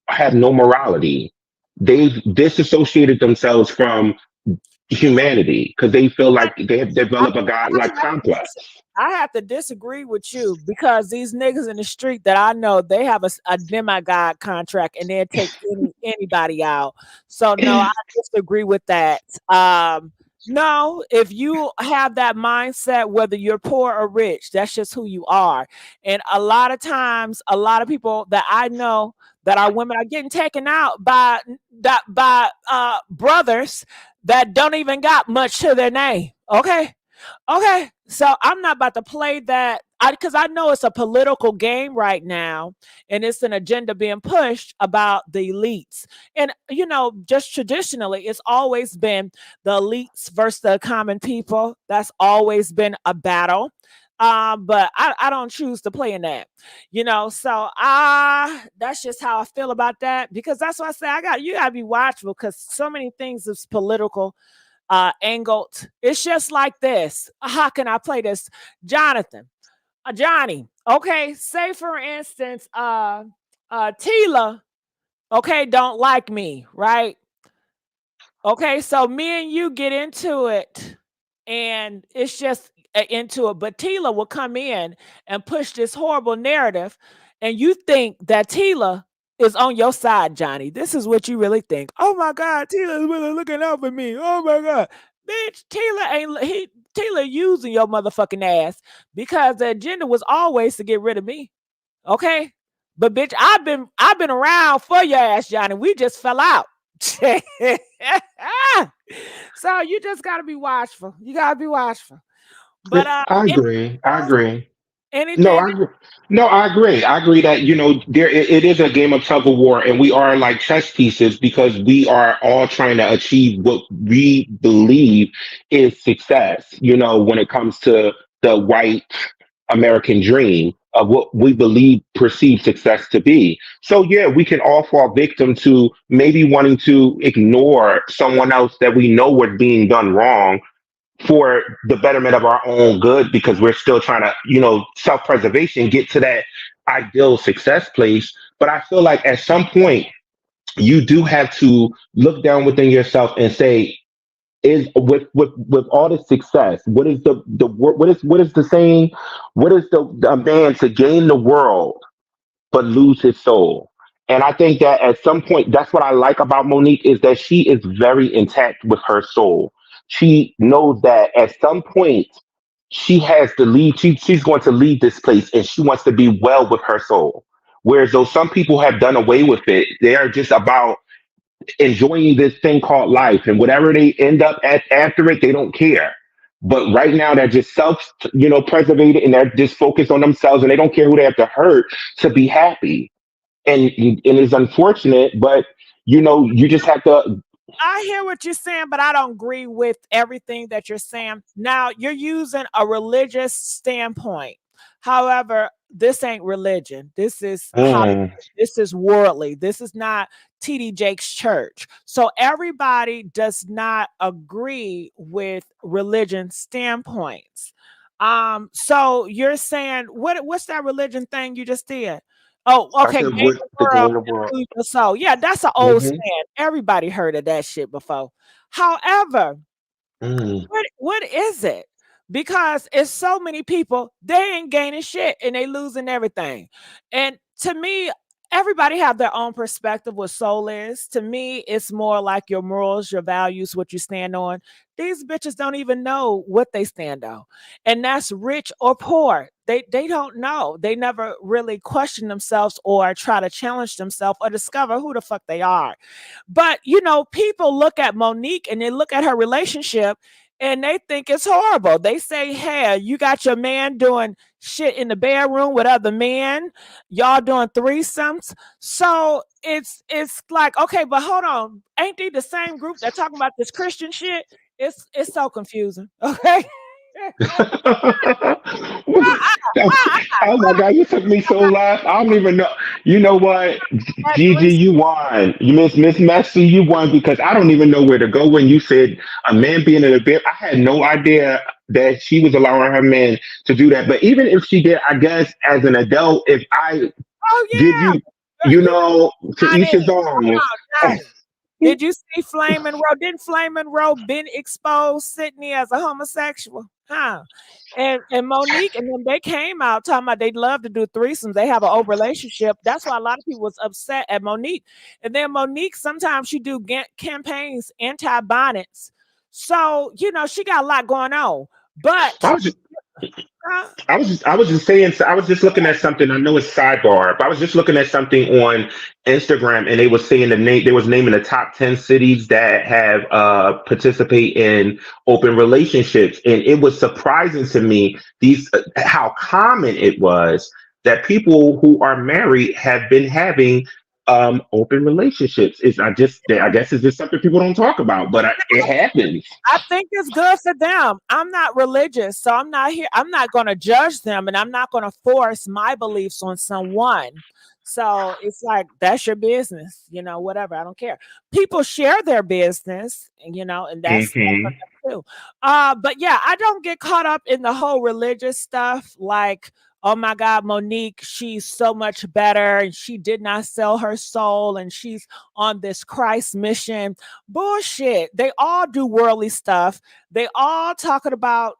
have no morality. They've disassociated themselves from humanity because they feel like they have developed a godlike complex. I have to disagree with you because these niggas in the street that I know, they have a demigod contract and they'll take anybody out. So no, I disagree with that. No, if you have that mindset, whether you're poor or rich, that's just who you are. And a lot of times, a lot of people that I know that are women are getting taken out by brothers that don't even got much to their name. Okay. So I'm not about to play that. because I know it's a political game right now, and it's an agenda being pushed about the elites. And just traditionally, it's always been the elites versus the common people. That's always been a battle. But I don't choose to play in that, so that's just how I feel about that, because that's why I say you gotta be watchful, because so many things is political angled. It's just like this. How can I play this? Jonathan, Johnny, okay, say for instance, Tila, okay, don't like me, right? Okay, so me and you get into it, and it's just into it. But Tila will come in and push this horrible narrative, and you think that Tila is on your side, Johnny. This is what you really think. Oh my God, Tila is really looking out for me. Oh my God, bitch, Tila using your motherfucking ass, because the agenda was always to get rid of me. Okay, but bitch, I've been around for your ass, Johnny. We just fell out. So you just gotta be watchful. You gotta be watchful. But I agree. I agree. No, anything. I agree. No, I agree. I agree that it is a game of tug of war, and we are like chess pieces because we are all trying to achieve what we believe is success. When it comes to the white American dream of what we believe perceived success to be. So yeah, we can all fall victim to maybe wanting to ignore someone else that we know was being done wrong for the betterment of our own good, because we're still trying to, self-preservation, get to that ideal success place. But I feel like at some point you do have to look down within yourself and say, is with all the success, what is the saying? What is the man to gain the world but lose his soul? And I think that at some point, that's what I like about Monique, is that she is very intact with her soul. She knows that at some point she has to leave. She's going to leave this place, and she wants to be well with her soul. Whereas though some people have done away with it, they are just about enjoying this thing called life, and whatever they end up at after it, they don't care. But right now they're just preservated, and they're just focused on themselves, and they don't care who they have to hurt to be happy. And it's unfortunate, but you just have to. I hear what you're saying, but I don't agree with everything that you're saying. Now, you're using a religious standpoint. However, this ain't religion. This is Mm, this is worldly. This is not TD Jake's church. So everybody does not agree with religion standpoints. So you're saying what's that religion thing you just did? Oh, I okay. said, Gain what the the world greater and world? lose your soul. Yeah, that's an old Hmm. saying. Everybody heard of that shit before. However, Mm. what is it? Because it's so many people, they ain't gaining shit and they losing everything. And to me, everybody have their own perspective what soul is. To me, it's more like your morals, your values, what you stand on. These bitches don't even know what they stand on. And that's rich or poor. They don't know. They never really question themselves or try to challenge themselves or discover who the fuck they are. But people look at Monique and they look at her relationship and they think it's horrible. They say, hey, you got your man doing shit in the bedroom with other men, y'all doing threesomes. So it's like, okay, but hold on. Ain't they the same group that talking about this Christian shit? It's so confusing. Okay. Oh my God, you took me so left. I don't even know. You know what, At Gigi, three, you won. You Miss Messi, you won, because I don't even know where to go when you said a man being in a bed. I had no idea that she was allowing her man to do that. But even if she did, I guess as an adult, if I oh give yeah. you, You to Johnny, each his hold own. on, Johnny. Did you see Flamin' Rowe? Didn't Flamin' Rowe been exposed Sydney as a homosexual? Huh? And Monique and them, they came out talking about they love to do threesomes. They have an old relationship. That's why a lot of people was upset at Monique. And then Monique, sometimes she do campaigns anti-bonnets. So, she got a lot going on. But I was just, I was just saying, I was just looking at something. I know it's sidebar, but I was just looking at something on Instagram, and they was saying they was naming the top 10 cities that have participate in open relationships, and it was surprising to me how common it was that people who are married have been having open relationships. I guess it's just something people don't talk about, but it happens. I think it's good for them. I'm not religious, so I'm not here. I'm not going to judge them, and I'm not going to force my beliefs on someone. So it's like, that's your business, whatever. I don't care. People share their business, and that's for Hmm. them too. But yeah, I don't get caught up in the whole religious stuff. Like, oh my God, Monique, she's so much better, and she did not sell her soul, and she's on this Christ mission. Bullshit. They all do worldly stuff. They all talking about,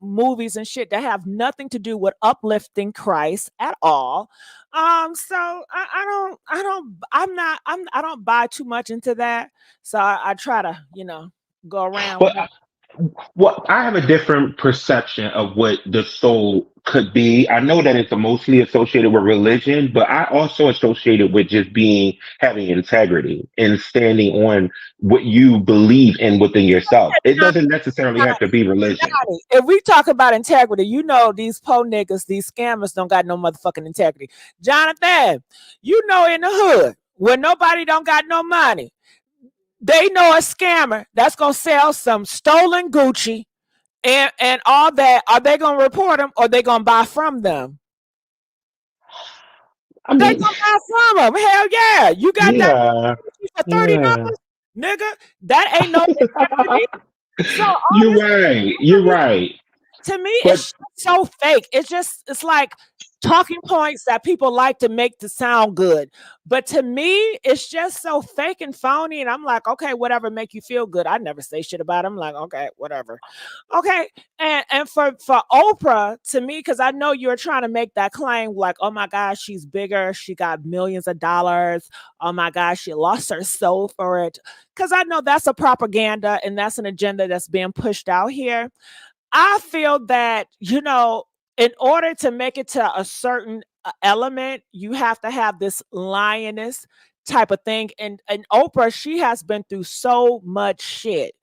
movies and shit that have nothing to do with uplifting Christ at all. So I don't buy too much into that. So I try to, go around But with it. Well, I have a different perception of what the soul could be. I know that it's mostly associated with religion, but I also associate it with just having integrity and standing on what you believe in within yourself. It doesn't necessarily have to be religion. If we talk about integrity, these po niggas, these scammers don't got no motherfucking integrity. Jonathan, in the hood where nobody don't got no money, they know a scammer that's gonna sell some stolen Gucci and all that. Are they gonna report them or they gonna buy from them? I They mean, gonna buy from them. Hell yeah. You got that yeah, for yeah. $30, nigga. That ain't no integrity. So all You're this right. You're right. to me, But it's so fake. It's like talking points that people like to make to sound good. But to me, it's just so fake and phony. And I'm like, okay, whatever make you feel good. I never say shit about it. I'm like, okay, whatever. Okay. And for Oprah, to me, because I know you're trying to make that claim, like, oh my gosh, she's bigger, she got millions of dollars. Oh my gosh, she lost her soul for it. Because I know that's a propaganda and that's an agenda that's being pushed out here. I feel that, in order to make it to a certain element, you have to have this lioness type of thing. And Oprah, she has been through so much shit,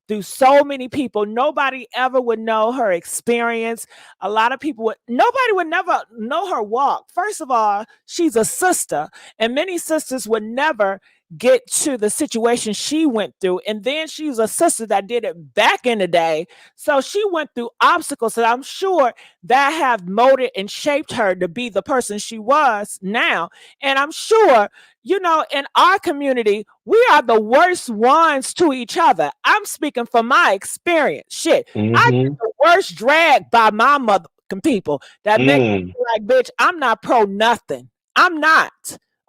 through so many people. Nobody ever would know her experience. A lot of people nobody would never know her walk. First of all, she's a sister, and many sisters would never get to the situation she went through. And then she's a sister that did it back in the day. So she went through obstacles that I'm sure that have molded and shaped her to be the person she was now. And I'm sure, in our community, we are the worst ones to each other. I'm speaking from my experience. Shit, I get hmm the worst drag by my mother people that make mm, me like, bitch, I'm not pro nothing. I'm not.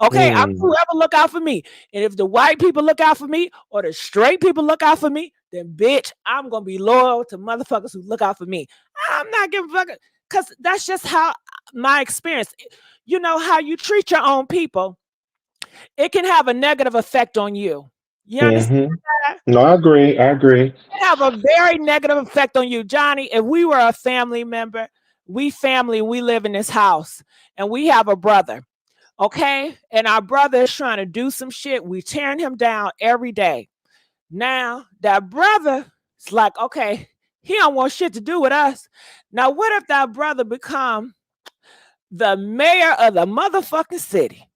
Okay, I'm mm. whoever look out for me. And if the white people look out for me or the straight people look out for me, then bitch, I'm gonna be loyal to motherfuckers who look out for me. I'm not giving a fuck because that's just how my experience. How you treat your own people, it can have a negative effect on you. You understand Hmm. that? No, I agree. I agree. It have a very negative effect on you, Johnny. If we were a family member, we live in this house, and we have a brother. Okay. And our brother is trying to do some shit. We tearing him down every day. Now that brother is like, okay, he don't want shit to do with us. Now, what if that brother become the mayor of the motherfucking city?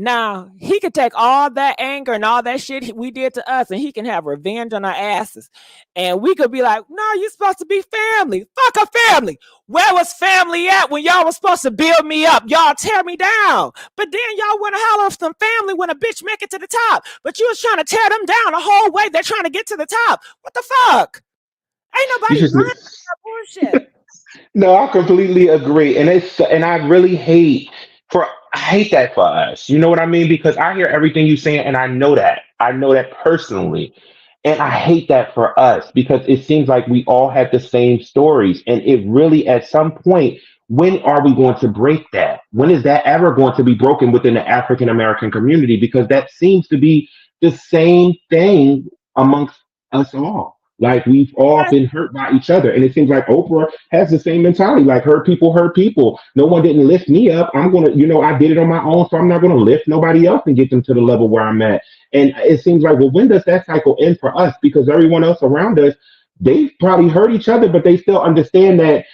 Now he could take all that anger and all that shit we did to us, and he can have revenge on our asses. And we could be like, "No, you're supposed to be family. Fuck a family. Where was family at when y'all was supposed to build me up? Y'all tear me down. But then y'all want to holler of some family when a bitch make it to the top. But you was trying to tear them down the whole way. They're trying to get to the top. What the fuck? Ain't You nobody just buying that bullshit." No, I completely agree, and I really I hate that for us. You know what I mean? Because I hear everything you saying, and I know that personally, and I hate that for us because it seems like we all have the same stories, and it really, at some point, when are we going to break that? When is that ever going to be broken within the African American community? Because that seems to be the same thing amongst us all. Like we've all been hurt by each other. And it seems like Oprah has the same mentality. Like hurt people hurt people. No one didn't lift me up. I'm gonna, I did it on my own, so I'm not gonna lift nobody else and get them to the level where I'm at. And it seems like, well, when does that cycle end for us? Because everyone else around us, they probably hurt each other, but they still understand that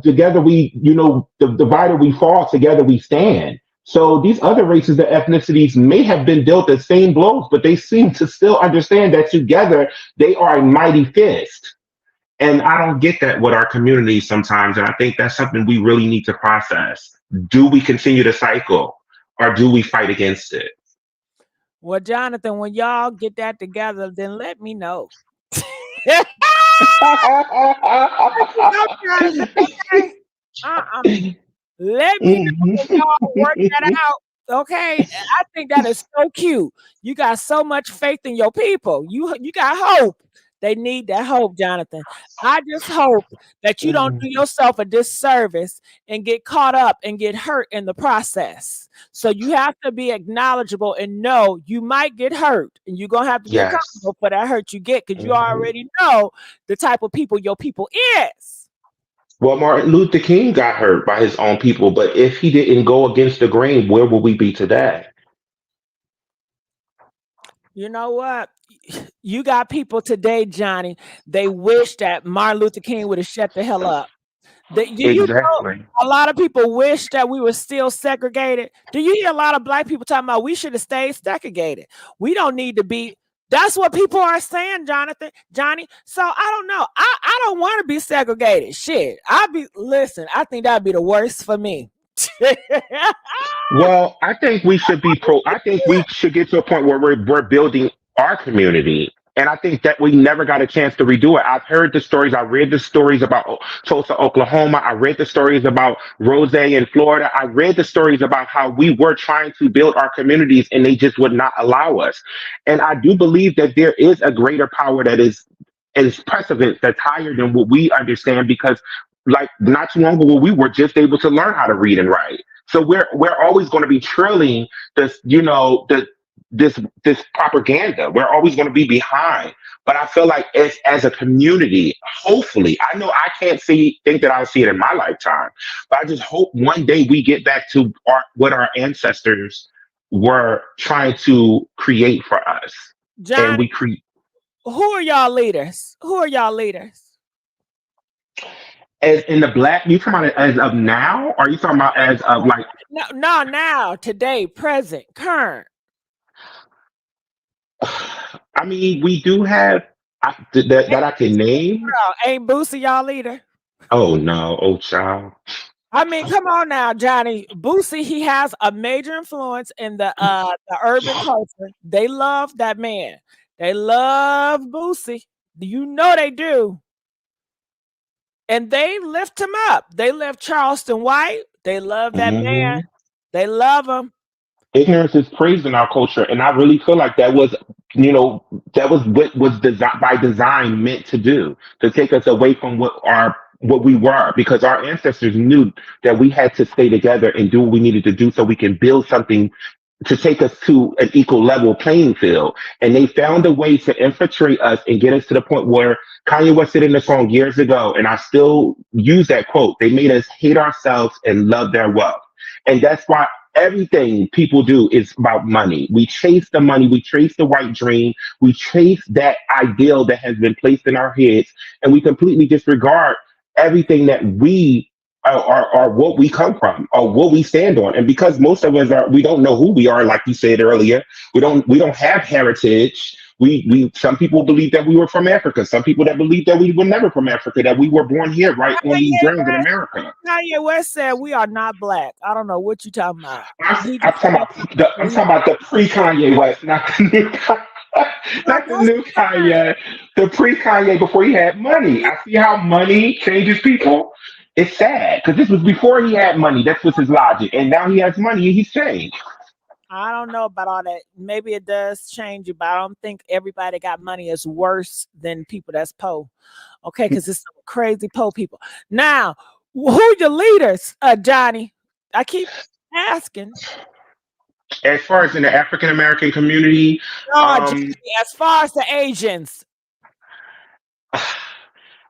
together we, the divided we fall, together we stand. So these other races, the ethnicities may have been dealt the same blows, but they seem to still understand that together they are a mighty fist. And I don't get that with our communities sometimes. And I think that's something we really need to process. Do we continue the cycle or do we fight against it? Well, Jonathan, when y'all get that together, then let me know. Let me know when y'all work that out. Okay, I think that is so cute. You got so much faith in your people. You got hope. They need that hope, Jonathan. I just hope that you don't do yourself a disservice and get caught up and get hurt in the process. So you have to be acknowledgeable and know you might get hurt, and you're gonna have to be Yes. accountable for that hurt you get, because you already know the type of people your people is. Well, Martin Luther King got hurt by his own people, but if he didn't go against the grain, where would we be today? You know what? You got people today, Johnny. They wish that Martin Luther King would have shut the hell up. You know, Exactly. a lot of people wish that we were still segregated. Do you hear a lot of black people talking about we should have stayed segregated? We don't need to be. That's what people are saying, Johnny. So I don't know. I don't want to be segregated. Shit. Listen, I think that'd be the worst for me. Well, I think we should I think we should get to a point where we're building our community. And I think that we never got a chance to redo it. I've heard the stories. I read the stories about Tulsa, Oklahoma. I read the stories about Rose in Florida. I read the stories about how we were trying to build our communities and they just would not allow us. And I do believe that there is a greater power that is precedent that's higher than what we understand, because like not too long ago we were just able to learn how to read and write. So we're always going to be trailing this, this propaganda. We're always going to be behind. But I feel like as a community, hopefully, I know I can't think that I'll see it in my lifetime, but I just hope one day we get back to what our ancestors were trying to create for us. Johnny, and we create. who are y'all leaders? Who are y'all leaders? As in the black, you talking about as of now? Or are you talking about as of like? No, now, today, present, current. I mean, we do have that I can name. Girl, ain't Boosie y'all leader? Oh no, oh child. I mean, come on now, Johnny. Boosie, he has a major influence in the urban culture. They love that man. They love Boosie. You know they do. And they lift him up. They lift Charleston White. They love that man. They love him. Ignorance is praised in our culture, and I really feel like that was what was by design meant to do, to take us away from what we were, because our ancestors knew that we had to stay together and do what we needed to do so we can build something to take us to an equal level playing field. And they found a way to infiltrate us and get us to the point where Kanye West said in the song years ago, and I still use that quote, they made us hate ourselves and love their wealth. And that's why everything people do is about money. We chase the money, we chase the white dream, we chase that ideal that has been placed in our heads, and we completely disregard everything that we are what we come from or what we stand on. And because most of us we don't know who we are, like you said earlier, we don't have heritage. We some people believe that we were from Africa. Some people that believe that we were never from Africa, that we were born here right on these grounds in America. Kanye West said we are not black. I don't know what you're talking about. I'm talking about the pre-Kanye West, not the new not the new Kanye, the pre-Kanye before he had money. I see how money changes people. It's sad because this was before he had money. That was his logic, and now he has money and he's changed. I don't know about all that. Maybe it does change you, but I don't think everybody got money is worse than people that's poor. Okay, because it's some crazy poor people. Now, who your leaders, Johnny? I keep asking. As far as in the African American community, Johnny, as far as the Asians.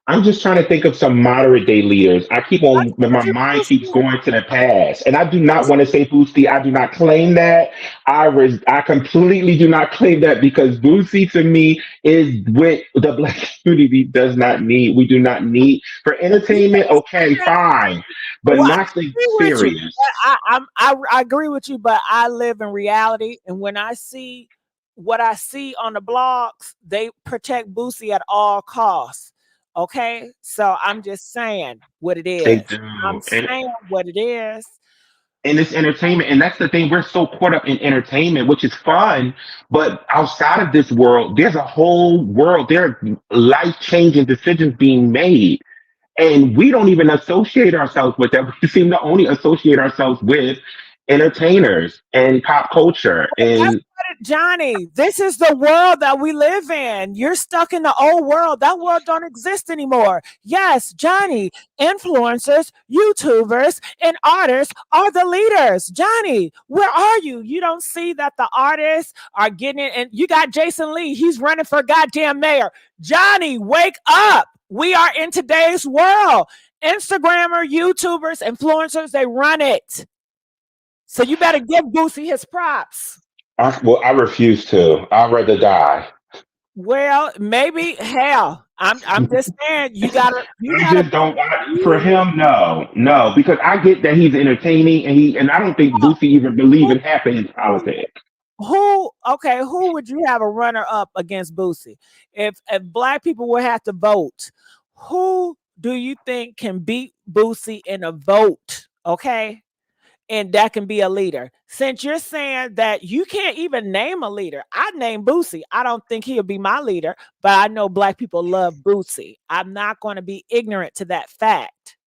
I'm just trying to think of some moderate day leaders. I keep I on, told my you, mind keeps Boosie. going to the past, and I do not want to say Boosie. I do not claim that. I completely do not claim that because Boosie to me is what the black community does not need. We do not need for entertainment. Yes, Okay, fine, but well, I nothing agree with you. serious. I agree with you, but I live in reality, and when I see what I see on the blogs, they protect Boosie at all costs. Okay, so I'm just saying what it They is. I'm do, saying what it is. and it's entertainment, and that's the thing. We're so caught up in entertainment, which is fun, but outside of this world there's a whole world. There are life changing decisions being made, and we don't even associate ourselves with that. We seem to only associate ourselves with entertainers and pop culture. That's And what Johnny. This is the world that we live in. You're stuck in the old world. That world don't exist anymore. Yes, Johnny, influencers, YouTubers, and artists are the leaders. Johnny, where are you? You don't see that the artists are getting it. And you got Jason Lee. He's running for goddamn mayor. Johnny, wake up. We are in today's world. Instagrammer, YouTubers, influencers, they run it. So you better give Boosie his props. I refuse to. I'd rather die. Well, maybe hell. I'm just saying you I gotta just don't. For him, no, no, because I get that he's entertaining, and I don't think Boosie even believe who, in half of his politics. who would you have a runner up against Boosie? If black people would have to vote, who do you think can beat Boosie in a vote? Okay. And that can be a leader. Since you're saying that you can't even name a leader, I name Boosie. I don't think he'll be my leader, but I know black people love Boosie. I'm not going to be ignorant to that fact.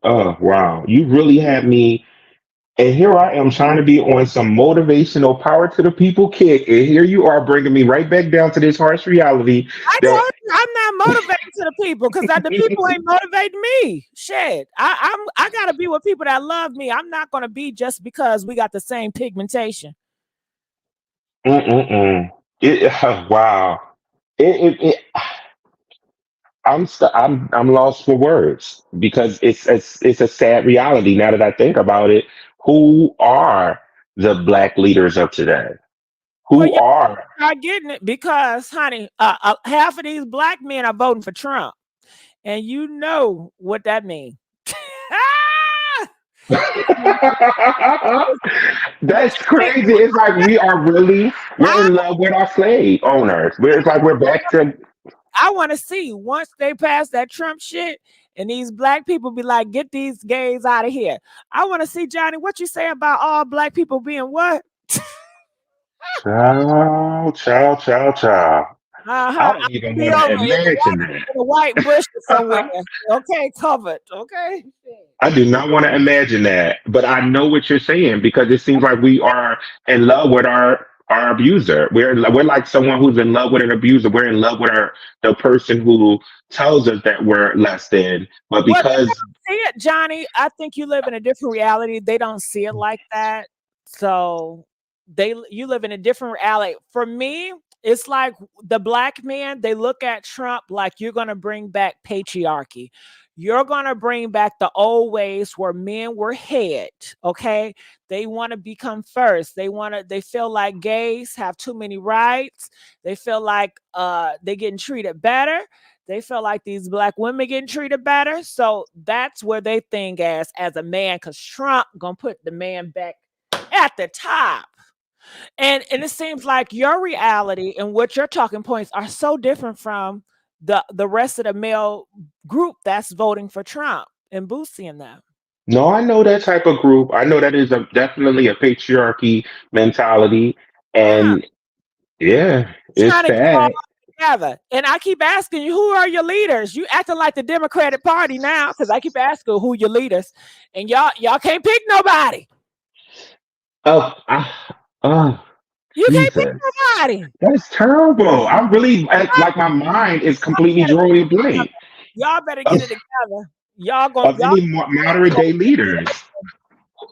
Oh wow, you really had me. And here I am trying to be on some motivational power to the people kick, and here you are bringing me right back down to this harsh reality I that told you I'm not motivated to the people because the people ain't motivating me. Shit, I gotta be with people that love me. I'm not gonna be just because we got the same pigmentation. Mm-mm-mm. Wow. It I'm lost for words because it's a sad reality now that I think about it. Who are the black leaders of today? Well, Who yeah, are not getting it because, honey, half of these black men are voting for Trump, and you know what that means. It means the That's slave. crazy. It's like we're in love with our slave owners. It's like we're back to I want to see once they pass that Trump shit, and these black people be like, "Get these gays out of here." I want to see Johnny. What you say about all black people being what? child. I Uh-huh. don't even Be want over to in imagine that. a white bush or somewhere. Okay, covered. Okay. I do not want to imagine that, but I know what you're saying because it seems like we are in love with our abuser. We're like someone who's in love with an abuser. We're in love with the person who tells us that we're less than, but Well, they because don't see it, Johnny. I think you live in a different reality. They don't see it like that. So you live in a different reality. For me, it's like the black man, they look at Trump like you're gonna bring back patriarchy. You're gonna bring back the old ways where men were head. Okay. They want to become first. They feel like gays have too many rights. They feel like they're getting treated better. They feel like these black women getting treated better. So that's where they think as a man, because Trump gonna put the man back at the top. And it seems like your reality and what your talking points are so different from the rest of the male group that's voting for Trump and boosting them. no, I know that type of group. I know that is definitely a patriarchy mentality, Yeah, and yeah, it's trying to get all sad. together. And I keep asking you, who are your leaders? You acting like the Democratic Party now, because I keep asking who your leaders, and y'all can't pick nobody. Oh, oh, You can't pick Jesus. nobody. That's terrible. I'm really like my mind is completely drawing a blank Y'all better get of, it together. Y'all of gonna any moderate day leaders.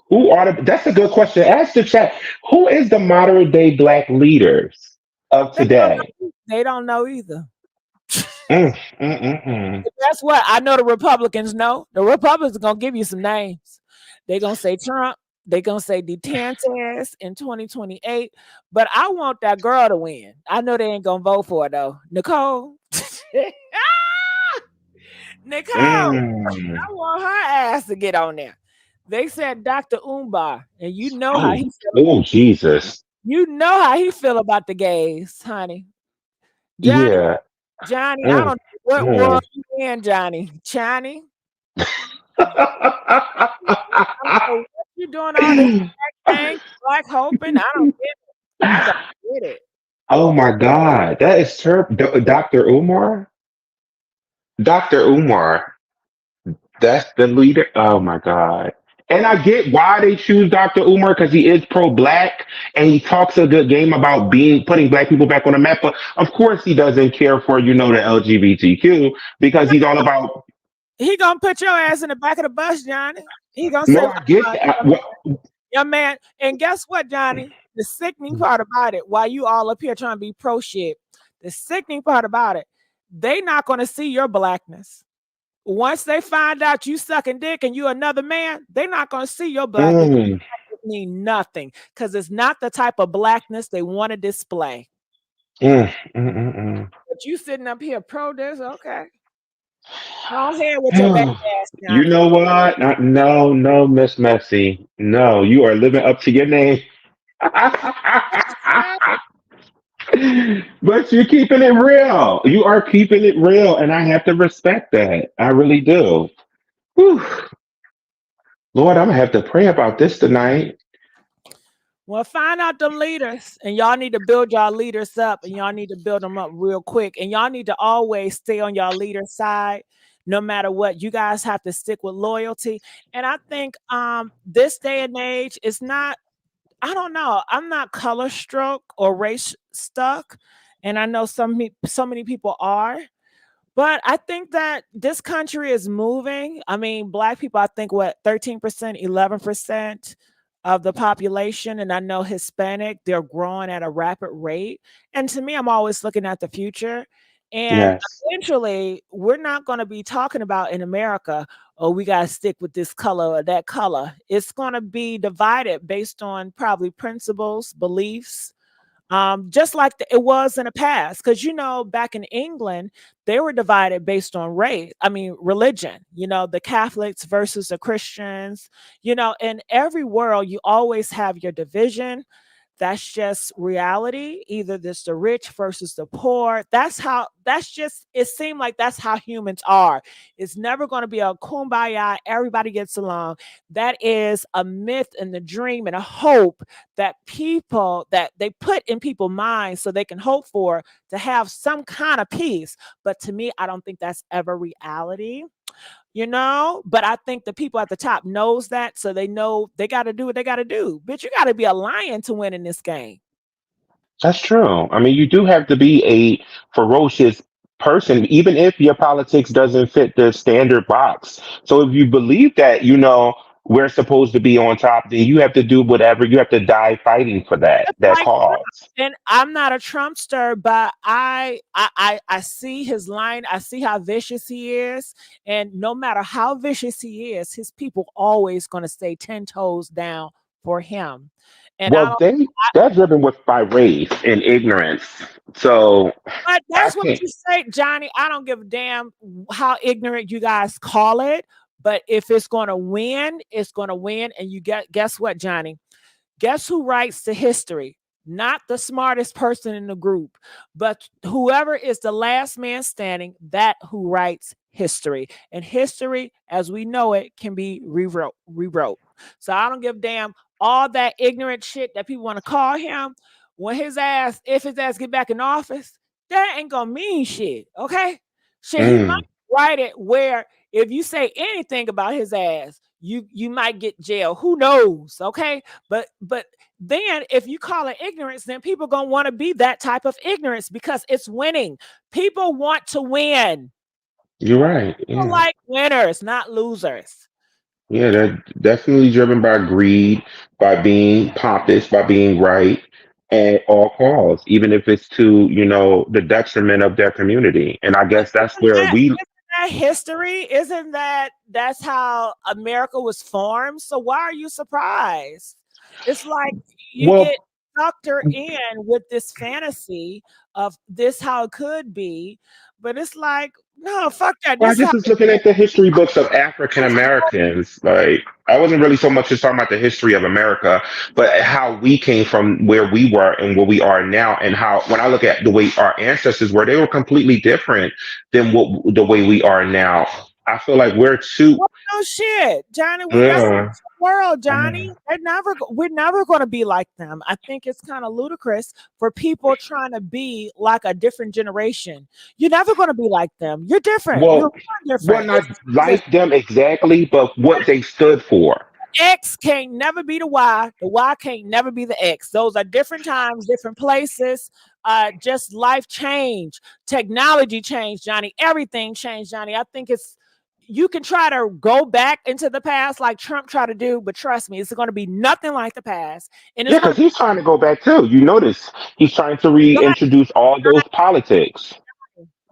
Who are that's a good question. Ask the chat. Who is the moderate day black leaders of they gonna today? They don't know either. Mm, mm, mm, mm. That's what I know. The Republicans know. The Republicans are gonna give you some names. They're gonna say Trump. They're gonna say DeSantis in 2028. But I want that girl to win. I know they ain't gonna vote for her though. Nicole. Nicole. Mm. I want her ass to get on there. They said Dr. Umbar, and you know how Oh, he feel. oh, Jesus. You know how he feel about the gays, honey. Johnny, Yeah. Johnny, I don't Mm, know what mm. world you in, Johnny. Johnny, I don't know what you doing all this thing, black hoping. I don't get it. I don't get it. Oh my God. That is terrible. Dr. Umar? Dr. Umar. That's the leader. Oh my God. And I get why they choose Dr. Umar because he is pro-black and he talks a good game about being putting black people back on the map. But of course, he doesn't care for the LGBTQ because he's all about. He gonna put your ass in the back of the bus, Johnny. He gonna say, No, I get that. young man. And guess what, Johnny? The sickening part about it, while you all up here trying to be pro shit, the sickening part about it, they not gonna see your blackness. Once they find out you sucking dick and you another man, they're not gonna see your blackness. Mm, Mean nothing because it's not the type of blackness they want to display. mm. But you sitting up here pro this, okay? Go ahead with your bad ass, You Johnny. know what? No, no, Miss Messy. No, you are living up to your name. But you're keeping it real. You are keeping it real, and I have to respect that. I really do. Whew. Lord, I'm gonna have to pray about this tonight. Well, find out them leaders, and y'all need to build y'all leaders up, and y'all need to build them up real quick, and y'all need to always stay on y'all leader side, no matter what. You guys have to stick with loyalty, and I think this day and age is not. I don't know. I'm not color struck or race stuck, and I know so many people are. But I think that this country is moving. I mean, black people, I think what 13%, 11% of the population, and I know Hispanic, they're growing at a rapid rate. And to me, I'm always looking at the future. And Yes, eventually, we're not going to be talking about in America, oh, we got to stick with this color or that color. It's going to be divided based on probably principles, beliefs, just like it was in the past. Because, back in England, they were divided based on race. I mean, religion, the Catholics versus the Christians, in every world, you always have your division. That's just reality. Either this the rich versus the poor. It seemed like that's how humans are. It's never going to be a kumbaya, everybody gets along. That is a myth and the dream and a hope that they put in people's minds so they can hope for to have some kind of peace. But to me, I don't think that's ever reality. But I think the people at the top knows that, so they know they got to do what they got to do. Bitch, you got to be a lion to win in this game. that's true. I mean, you do have to be a ferocious person, even if your politics doesn't fit the standard box. So if you believe that, we're supposed to be on top, then you have to do whatever. You have to die fighting for that That's that like, cause. and I'm not a Trumpster, but I see his line. I see how vicious he is, and no matter how vicious he is, his people always going to stay 10 toes down for him. And I Well, don't. they're driven by race and ignorance. So But I that's what can't. you say, Johnny. I don't give a damn how ignorant you guys call it. But if it's going to win, it's going to win. And guess what, Johnny? Guess who writes the history? Not the smartest person in the group, but whoever is the last man standing, that who writes history. And history, as we know it, can be rewrote. So I don't give a damn all that ignorant shit that people want to call him. If his ass get back in office, that ain't gonna mean shit. Okay. Shit, he might Mm, write it where if you say anything about his ass, you might get jail. Who knows? Okay. But then if you call it ignorance, then people gonna want to be that type of ignorance because it's winning. People want to win. you're right. People Yeah. like winners, not losers. Yeah, they're definitely driven by greed, by being pompous, by being right. at all costs, even if it's to, the detriment of their community. And I But guess that's where we, isn't that history? Isn't that's how America was formed? So why are you surprised? It's like you get well, sucked in with this fantasy of this how it could be, but it's like, no, fuck that. well, I This how just was looking at the history books of African Americans. Like, I wasn't really so much just talking about the history of America, but how we came from where we were and where we are now, and how when I look at the way our ancestors were, they were completely different than what the way we are now. I feel like we're too. well, no shit, Johnny. That's Yeah. the world, Johnny. We're never going to be like them. I think it's kind of ludicrous for people trying to be like a different generation. You're never going to be like them. You're different. You're Well, born well, different. not like them exactly, but what they stood for. X can't never be the Y. The Y can't never be the X. Those are different times, different places. Just life change, technology change, Johnny. Everything changed, Johnny. I think it's you can try to go back into the past like Trump tried to do, but trust me, it's going to be nothing like the past, and it's Yeah, going because to be he's trying to go back too. You notice he's trying to reintroduce all those politics.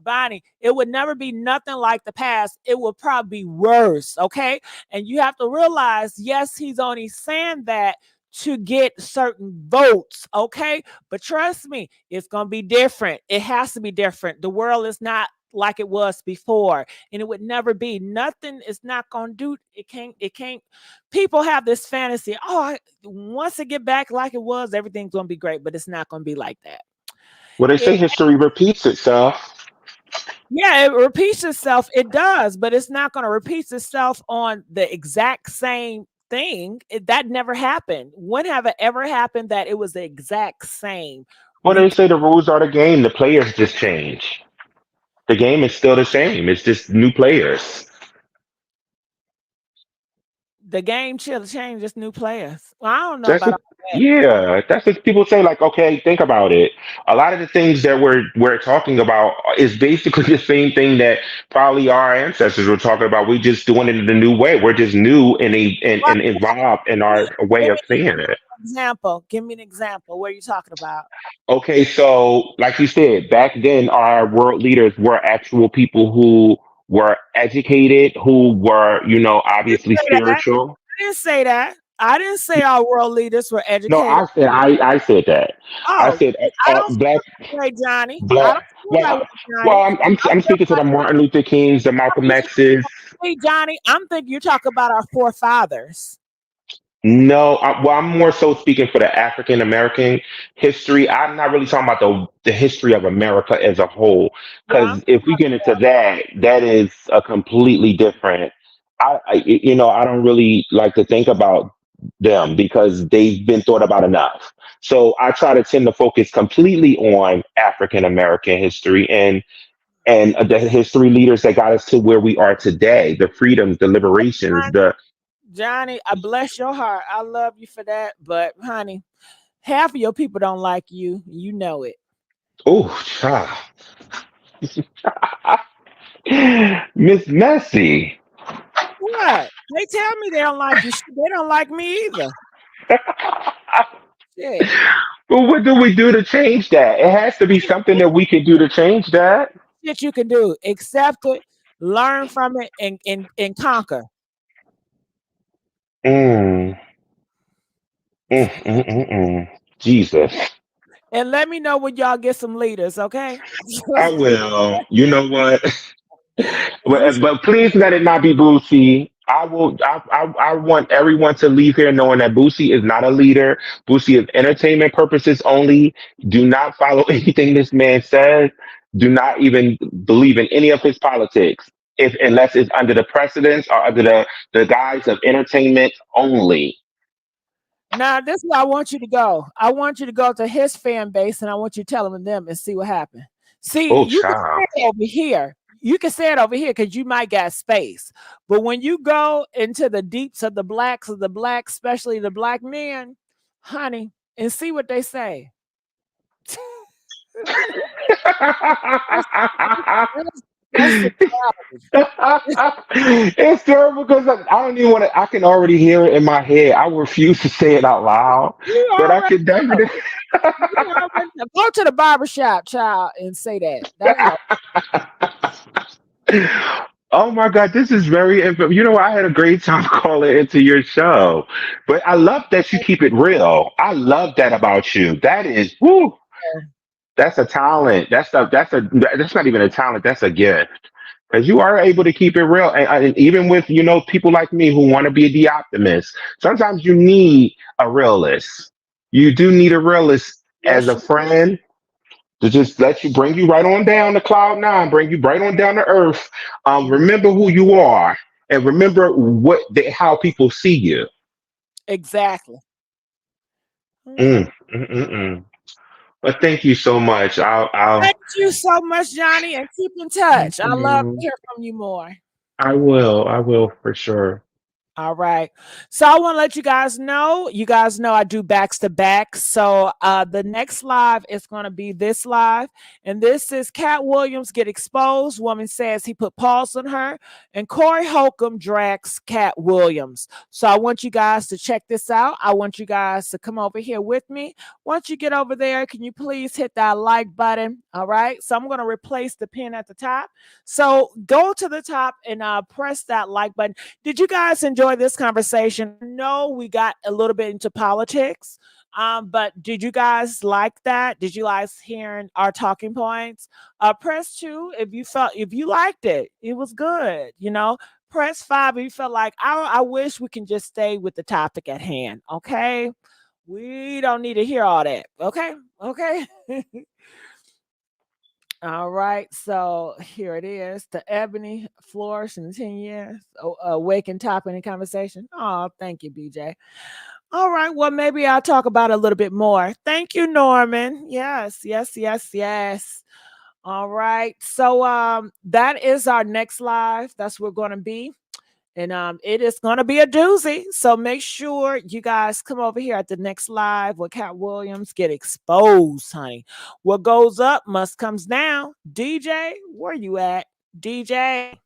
Bonnie, it would never be nothing like the past. It would probably be worse. Okay. And you have to realize, yes, he's only saying that to get certain votes. Okay. But trust me, it's going to be different. It has to be different. The world is not like it was before, and it would never be. Nothing is not going to do it can't people have this fantasy, once it get back like it was, everything's going to be great, but it's not going to be like that. Well, they It say history repeats itself. Yeah, it repeats itself. It does, but it's not going to repeat itself on the exact same thing. That never happened. When have it ever happened that it was the exact same? Well, they say the rules are the game. The players just change. The game is still the same. It's just new players. The game chill changes new players. Well, I don't know That's about what, all that. yeah, that's what people say. Like, okay, think about it. A lot of the things that we're talking about is basically the same thing that probably our ancestors were talking about. We're just doing it in a new way. We're just new What? and evolved in Give me, our way give of me seeing it. an example. Give me an example. What are you talking about? Okay, so like you said, back then our world leaders were actual people who were educated, who were, Didn't obviously say that. spiritual. I didn't say that. I didn't say our world leaders were No, educated. I said that. I Oh, said I don't black feel that way, Johnny. I black. don't feel that Well, way, Johnny. I I'm feel speaking to like the Martin Luther Kings, the Malcolm you X's. Hey, Johnny, I'm thinking you're talking about our forefathers. No, I'm more so speaking for the African American history. I'm not really talking about the history of America as a whole, Yeah, I'm because if we talking get into that, that is a completely different. I don't really like to think about them because they've been thought about enough. So I try to tend to focus completely on African American history and the history leaders that got us to where we are today, the freedoms, the liberations, about the Johnny. I bless your heart. I love you for that. But honey, half of your people don't like you. You know it. oh, child. Miss Messy. What? They tell me they don't like you. Shit, they don't like me either. Shit. Well, what do we do to change that? It has to be something that we can do to change that. Shit you can do. Accept it, learn from it, and conquer. Mm, Jesus. And let me know when y'all get some leaders, okay? I will. You know what? You But please let it not be Boosie. I will. I want everyone to leave here knowing that Boosie is not a leader. Boosie is entertainment purposes only. Do not follow anything this man says. Do not even believe in any of his politics, if unless it's under the precedence or under the guise of entertainment only. Now, this is where I want you to go. I want you to go to his fan base and I want you to tell them and see what happened. See, Oh, you can child. say it over here. You can say it over here because you might got space. But when you go into the deeps of the blacks, especially the black men, honey, and see what they say. That's sexuality. It's terrible because I don't even want to. I can already hear it in my head. I refuse to say it out loud, You but I already can know. definitely. You already know. Go to the barbershop, child, and say that. That's all. Oh my God, this is very. You know, I had a great time calling into your show, but I love that you keep it real. I love that about you. That is, whoo, that's a talent. That's not even a talent. That's a gift. Because you are able to keep it real, and even with people like me who want to be the optimist, sometimes you need a realist. You do need a realist as Yes, a friend to just let you bring you right on down to cloud 9, bring you right on down to earth. Remember who you are, and remember how people see you. exactly. Okay. Mm. But thank you so much. I'll Thank you so much, Johnny, and keep in touch. I love to hear from you more. I will for sure. All right. So I want to let you guys know I do backs to back. So the next live is going to be this live. And this is Cat Williams get exposed. Woman says he put paws on her. And Corey Holcomb drags Cat Williams. So I want you guys to check this out. I want you guys to come over here with me. Once you get over there, can you please hit that like button? All right. So I'm going to replace the pin at the top. So go to the top and press that like button. Did you guys enjoy this conversation? No, we got a little bit into politics. But did you guys like that? Did you guys hearing our talking points? Press 2 if you liked it. It was good, Press 5 if you felt like I wish we can just stay with the topic at hand. Okay. We don't need to hear all that. Okay. Okay. All right, so here it is. The ebony flourish in 10 years. Waking top in the conversation. Oh, thank you, BJ. All right, well, maybe I'll talk about it a little bit more. Thank you, Norman. Yes, yes, yes, yes. All right. So that is our next live. That's where we're gonna be. And it is going to be a doozy. So make sure you guys come over here at the next live where Cat Williams get exposed, honey. What goes up must comes down. DJ, where you at? DJ.